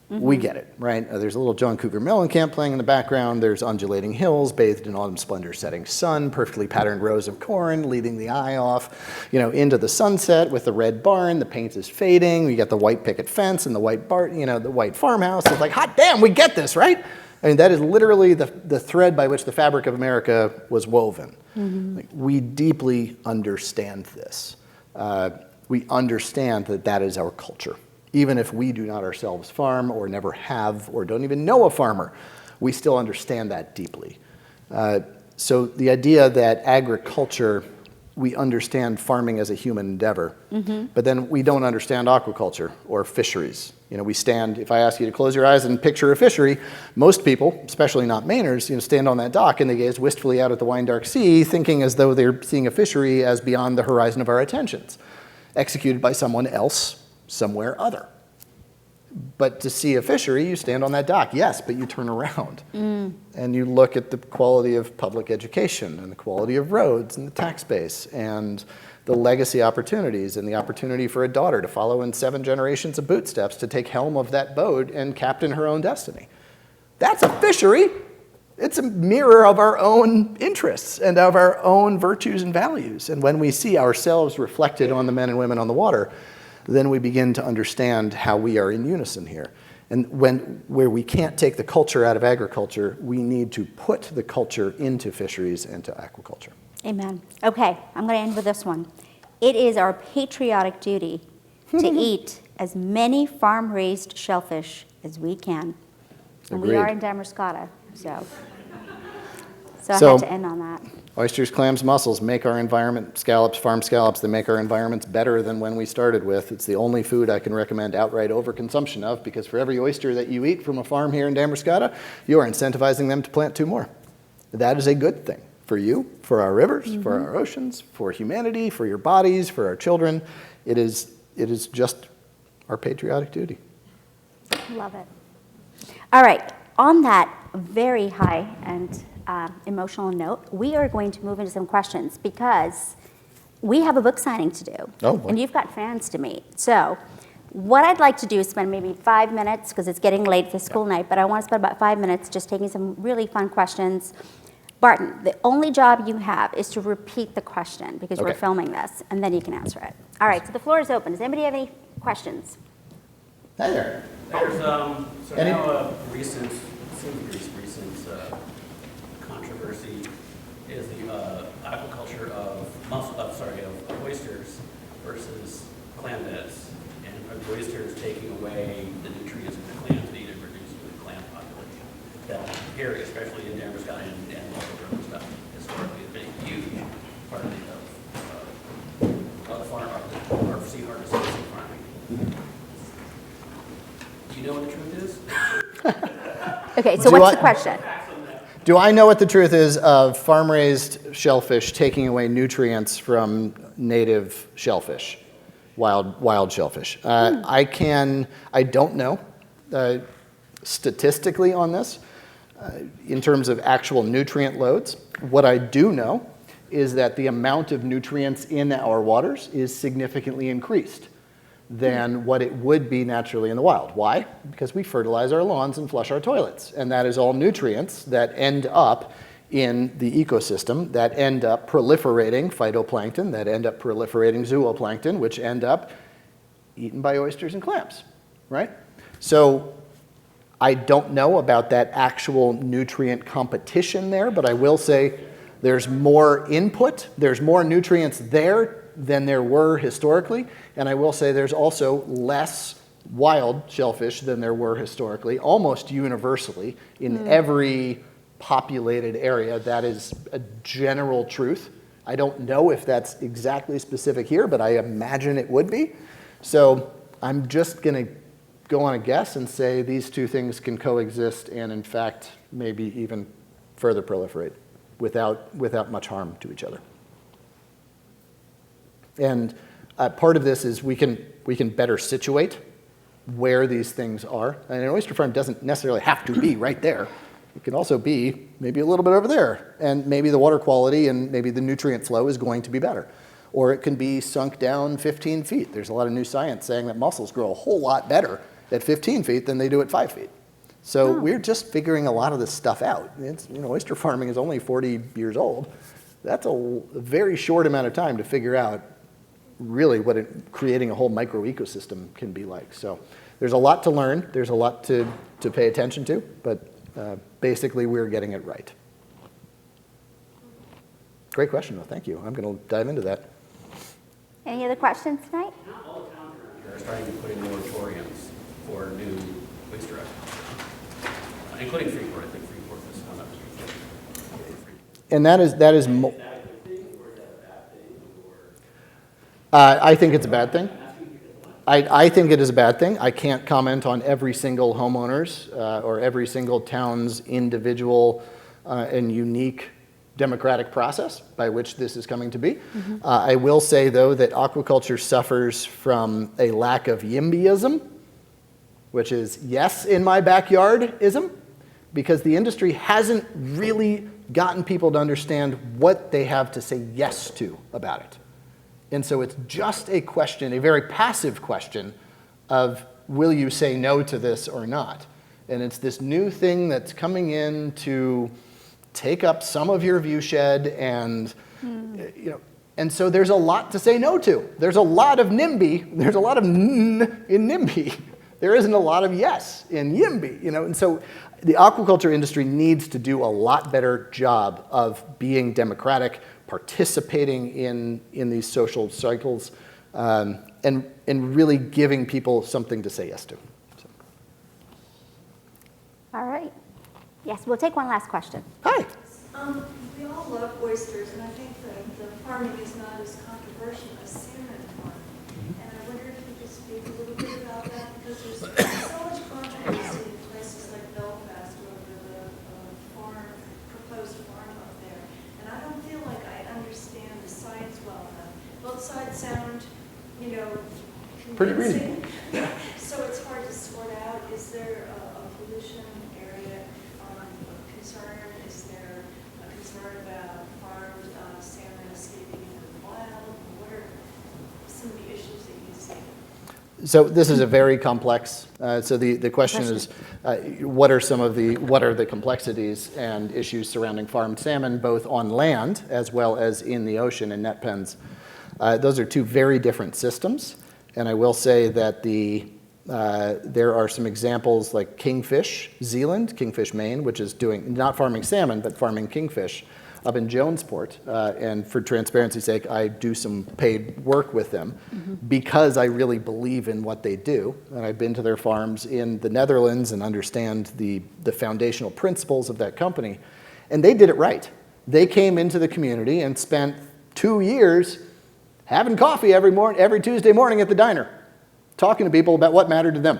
we get it, right? There's a little John Cougar Mellencamp playing in the background. There's undulating hills bathed in autumn splendor, setting sun, perfectly patterned rows of corn leading the eye off, into the sunset with the red barn. The paint is fading. We got the white picket fence and the white the white farmhouse. It's like, hot damn, we get this, right? I mean, that is literally the thread by which the fabric of America was woven. Like, we deeply understand this. We understand that is our culture. Even if we do not ourselves farm, or never have, or don't even know a farmer, we still understand that deeply. So the idea that agriculture, we understand farming as a human endeavor, but then we don't understand aquaculture or fisheries. If I ask you to close your eyes and picture a fishery, most people, especially not Mainers, stand on that dock and they gaze wistfully out at the wine dark sea, thinking as though they're seeing a fishery as beyond the horizon of our attentions, executed by someone else, somewhere other. But to see a fishery, you stand on that dock, yes, but you turn around and you look at the quality of public education and the quality of roads and the tax base and the legacy opportunities and the opportunity for a daughter to follow in 7 generations of bootsteps to take helm of that boat and captain her own destiny. That's a fishery. It's a mirror of our own interests and of our own virtues and values. And when we see ourselves reflected on the men and women on the water, then we begin to understand how we are in unison here. And where we can't take the culture out of agriculture, we need to put the culture into fisheries and to aquaculture. Amen. Okay, I'm going to end with this one. It is our patriotic duty to eat as many farm-raised shellfish as we can. And we Agreed. are in Damascata, so I So- had to end on that. Oysters, clams, mussels make our environment, scallops, farm scallops, they make our environments better than when we started with. It's the only food I can recommend outright overconsumption of, because for every oyster that you eat from a farm here in Damascata, you are incentivizing them to plant 2 more. That is a good thing for you, for our rivers, for our oceans, for humanity, for your bodies, for our children. It is just our patriotic duty. Love it. All right, on that very high and emotional note, we are going to move into some questions, because we have a book signing to do. Oh, boy. And you've got fans to meet. So what I'd like to do is spend maybe 5 minutes, because it's getting late, it's a school night, but I want to spend about 5 minutes just taking some really fun questions. Barton, the only job you have is to repeat the question, because we're Okay. filming this, and then you can answer it. All right, so the floor is open. Does anybody have any questions? Hi there. There's Any- now a recent controversy is the aquaculture of oysters versus clam beds, and are oysters taking away the nutrients in the clams needed, reducing the clam population. That here, especially in Denver Sky and local river stuff, historically has been a huge part of the farm, or sea harvest and sea farming. Do you know what the truth is? Okay, so Do what's I- the question? Do I know what the truth is of farm-raised shellfish taking away nutrients from native shellfish, wild shellfish? I don't know statistically on this in terms of actual nutrient loads. What I do know is that the amount of nutrients in our waters is significantly increased than what it would be naturally in the wild. Why? Because we fertilize our lawns and flush our toilets. And that is all nutrients that end up in the ecosystem, that end up proliferating phytoplankton, that end up proliferating zooplankton, which end up eaten by oysters and clams, right? So I don't know about that actual nutrient competition there, but I will say there's more input, there's more nutrients there than there were historically, and I will say there's also less wild shellfish than there were historically, almost universally in every populated area. That is a general truth. I don't know if that's exactly specific here, but I imagine it would be. So I'm just going to go on a guess and say these two things can coexist and in fact maybe even further proliferate without much harm to each other. And part of this is we can better situate where these things are. And an oyster farm doesn't necessarily have to be right there. It can also be maybe a little bit over there. And maybe the water quality and maybe the nutrient flow is going to be better. Or it can be sunk down 15 feet. There's a lot of new science saying that mussels grow a whole lot better at 15 feet than they do at 5 feet. So we're just figuring a lot of this stuff out. Oyster farming is only 40 years old. That's a very short amount of time to figure out really what creating a whole micro ecosystem can be like. So there's a lot to learn. There's a lot to pay attention to, but basically we're getting it right. Great question, though. Thank you. I'm going to dive into that. Any other questions tonight? Not all the towns around here are starting to put in moratoriums for new oyster aquaculture, including Freeport. I think Freeport is one of them. And that is Is that a good thing, or is that a bad thing, or? I think it's a bad thing. I think it is a bad thing. I can't comment on every single homeowner's or every single town's individual and unique democratic process by which this is coming to be. I will say, though, that aquaculture suffers from a lack of YIMBYism, which is yes in my backyard-ism, because the industry hasn't really gotten people to understand what they have to say yes to about it. And so it's just a question, a very passive question of will you say no to this or not? And it's this new thing that's coming in to take up some of your view shed and, and so there's a lot to say no to. There's a lot of NIMBY, there's a lot of N in NIMBY. There isn't a lot of yes in YIMBY, and so the aquaculture industry needs to do a lot better job of being democratic, participating in these social cycles, and really giving people something to say yes to. So. All right. Yes, we'll take one last question. Hi. We all love oysters, and I think that the farming is not as controversial as salmon farming. And I wonder if you could speak a little bit about that, because there's so much controversy in places like Belfast over the proposed farm up there. And I don't feel like I understand the science well enough. Both sides sound, Pretty convincing. reasonable. So it's hard to sort out. Is there a pollution area concern? Is there a concern about farmed salmon escaping into the wild? What are some of the issues that you see? So this is a very complex. So the question is, what are the complexities and issues surrounding farmed salmon, both on land as well as in the ocean and net pens? Those are two very different systems, and I will say that the There are some examples like Kingfish Zealand, Kingfish Maine, which is doing, not farming salmon, but farming kingfish up in Jonesport. And for transparency's sake, I do some paid work with them because I really believe in what they do. And I've been to their farms in the Netherlands and understand the foundational principles of that company. And they did it right. They came into the community and spent 2 years having coffee every Tuesday morning at the diner, talking to people about what mattered to them.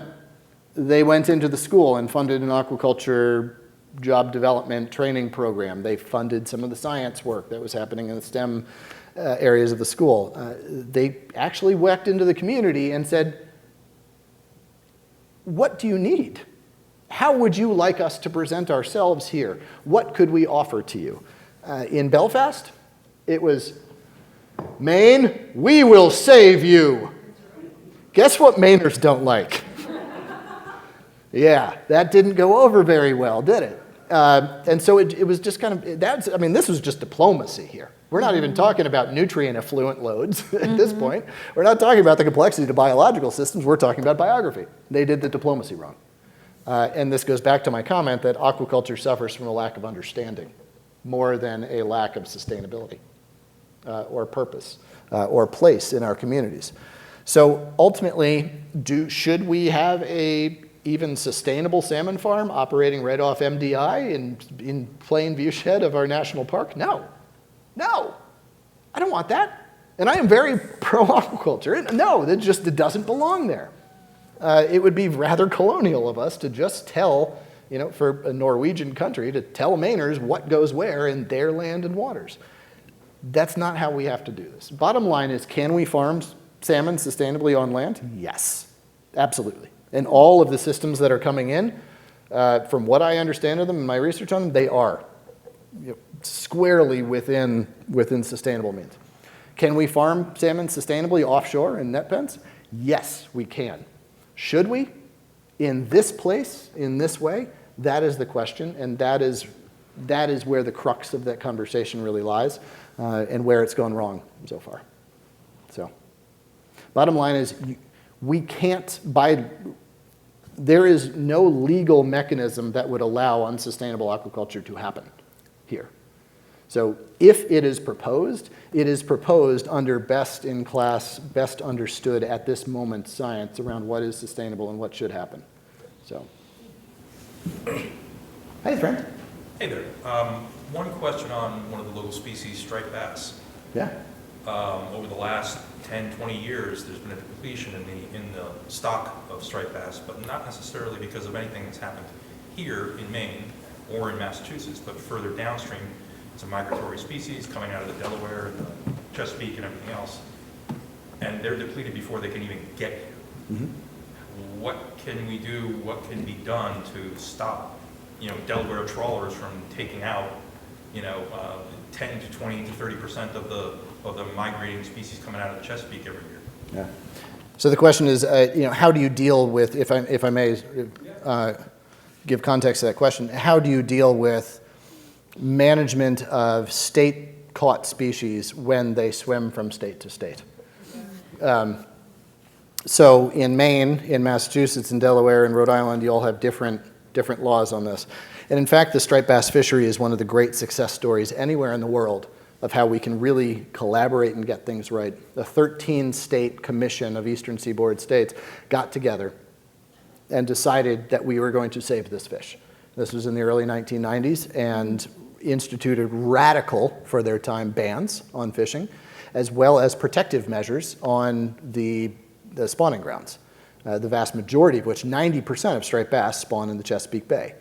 They went into the school and funded an aquaculture job development training program. They funded some of the science work that was happening in the STEM areas of the school. They actually went into the community and said, what do you need? How would you like us to present ourselves here? What could we offer to you? In Belfast, it was, Maine, we will save you. Guess what Mainers don't like? Yeah, that didn't go over very well, did it? And so it was just kind of, this was just diplomacy here. We're not even talking about nutrient effluent loads at this point. We're not talking about the complexity of biological systems. We're talking about biography. They did the diplomacy wrong. And this goes back to my comment that aquaculture suffers from a lack of understanding more than a lack of sustainability or purpose or place in our communities. So ultimately, should we have a even sustainable salmon farm operating right off MDI in plain viewshed of our national park? No. No. I don't want that. And I am very pro-aquaculture. No, it doesn't belong there. It would be rather colonial of us to just tell, for a Norwegian country, to tell Mainers what goes where in their land and waters. That's not how we have to do this. Bottom line is, can we farm salmon sustainably on land? Yes, absolutely. And all of the systems that are coming in, from what I understand of them and my research on them, they are squarely within sustainable means. Can we farm salmon sustainably offshore in net pens? Yes, we can. Should we? In this place, in this way? That is the question, and that is where the crux of that conversation really lies, and where it's gone wrong so far. So, bottom line is, we can't there is no legal mechanism that would allow unsustainable aquaculture to happen here. So if it is proposed under best in class, best understood at this moment science around what is sustainable and what should happen. So, hey friend. Hey there. One question on one of the local species, striped bass. Yeah. Over the last 10, 20 years, there's been a depletion in the stock of striped bass, but not necessarily because of anything that's happened here in Maine or in Massachusetts, but further downstream. It's a migratory species coming out of the Delaware and the Chesapeake and everything else. And they're depleted before they can even get here. Mm-hmm. What can we do, what can be done to stop, Delaware trawlers from taking out, 10 to 20 to 30% of the migrating species coming out of the Chesapeake every year? Yeah. So the question is, how do you deal with, if I may give context to that question, how do you deal with management of state-caught species when they swim from state to state? So in Maine, in Massachusetts, in Delaware, in Rhode Island, you all have different laws on this. And in fact, the striped bass fishery is one of the great success stories anywhere in the world of how we can really collaborate and get things right. The 13-state commission of eastern seaboard states got together and decided that we were going to save this fish. This was in the early 1990s, and instituted radical, for their time, bans on fishing, as well as protective measures on the spawning grounds, the vast majority of which, 90% of striped bass, spawn in the Chesapeake Bay.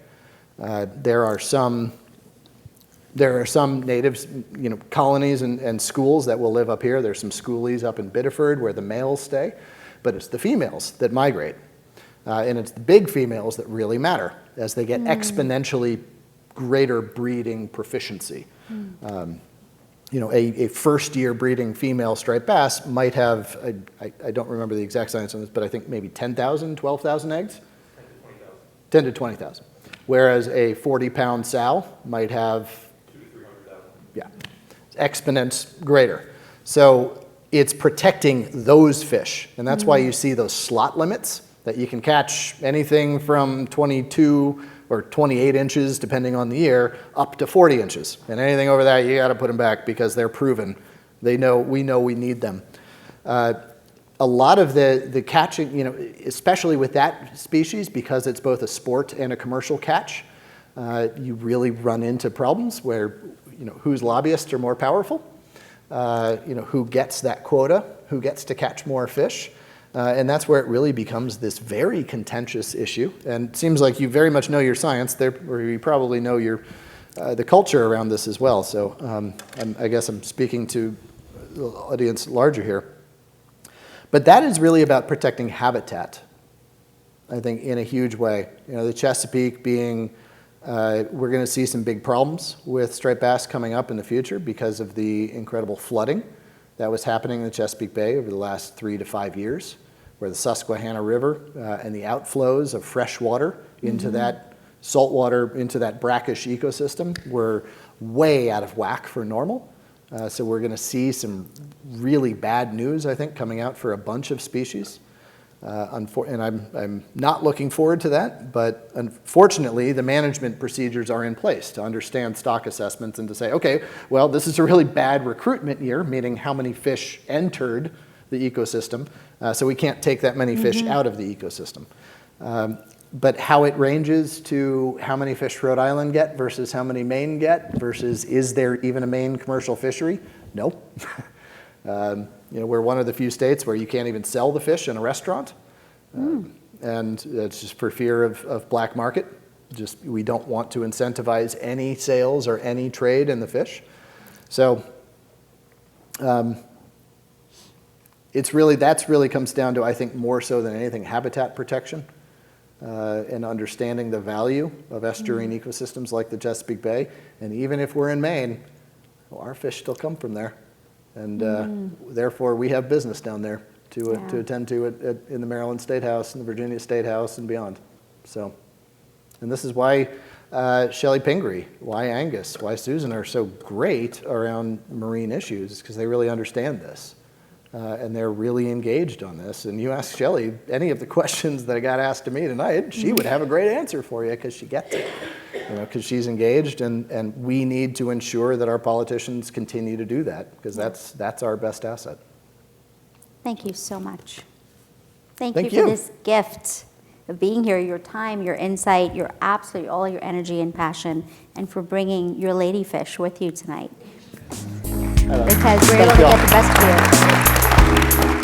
There are some natives, colonies and schools that will live up here. There's some schoolies up in Biddeford where the males stay, but it's the females that migrate. And it's the big females that really matter as they get exponentially greater breeding proficiency. A first-year breeding female striped bass might have, I don't remember the exact science on this, but I think maybe 10,000, 12,000 eggs? 10 to 20,000. Whereas a 40-pound sow might have 200,000 to 300,000. Yeah, exponents greater. So it's protecting those fish, and that's why you see those slot limits. that you can catch anything from 22 or 28 inches, depending on the year, up to 40 inches. And anything over that, you got to put them back because they're proven. We know we need them. A lot of the catching, you know, especially with that species, because it's both a sport and a commercial catch, you really run into problems where, you know, whose lobbyists are more powerful, you know, who gets that quota, who gets to catch more fish. And that's where it really becomes this very contentious issue. And it seems like you very much know your science there, or you probably know your the culture around this as well. So I guess I'm speaking to the audience larger here. But that is really about protecting habitat, I think, in a huge way. You know, the Chesapeake being, we're going to see some big problems with striped bass coming up in the future because of the incredible flooding that was happening in the Chesapeake Bay over the last 3 to 5 years, where the Susquehanna River and the outflows of fresh water into that salt water, into that brackish ecosystem were way out of whack for normal. So we're going to see some really bad news, I think, coming out for a bunch of species. And I'm not looking forward to that, but unfortunately, the management procedures are in place to understand stock assessments and to say, okay, well, this is a really bad recruitment year, meaning how many fish entered the ecosystem, so we can't take that many fish out of the ecosystem. But how it ranges to how many fish Rhode Island get versus how many Maine get versus is there even a Maine commercial fishery? No. You know, we're one of the few states where you can't even sell the fish in a restaurant. And it's just for fear of black market. Just we don't want to incentivize any sales or any trade in the fish. So that's really comes down to, I think, more so than anything, habitat protection. And understanding the value of estuarine ecosystems like the Chesapeake Bay. And even if we're in Maine, well, our fish still come from there. And therefore, we have business down there to attend to in the Maryland State House and the Virginia State House and beyond. So, and this is why Shelley Pingree, why Angus, why Susan are so great around marine issues, because they really understand this. And they're really engaged on this. And you ask Shelley any of the questions that I got asked to me tonight, she would have a great answer for you because she gets it, you know, because she's engaged. And we need to ensure that our politicians continue to do that because that's our best asset. Thank you so much. Thank Thank you for you. this gift of being here, your time, your insight, your absolutely all your energy and passion, and for bringing your ladyfish with you tonight. Because we're able to get the best of you.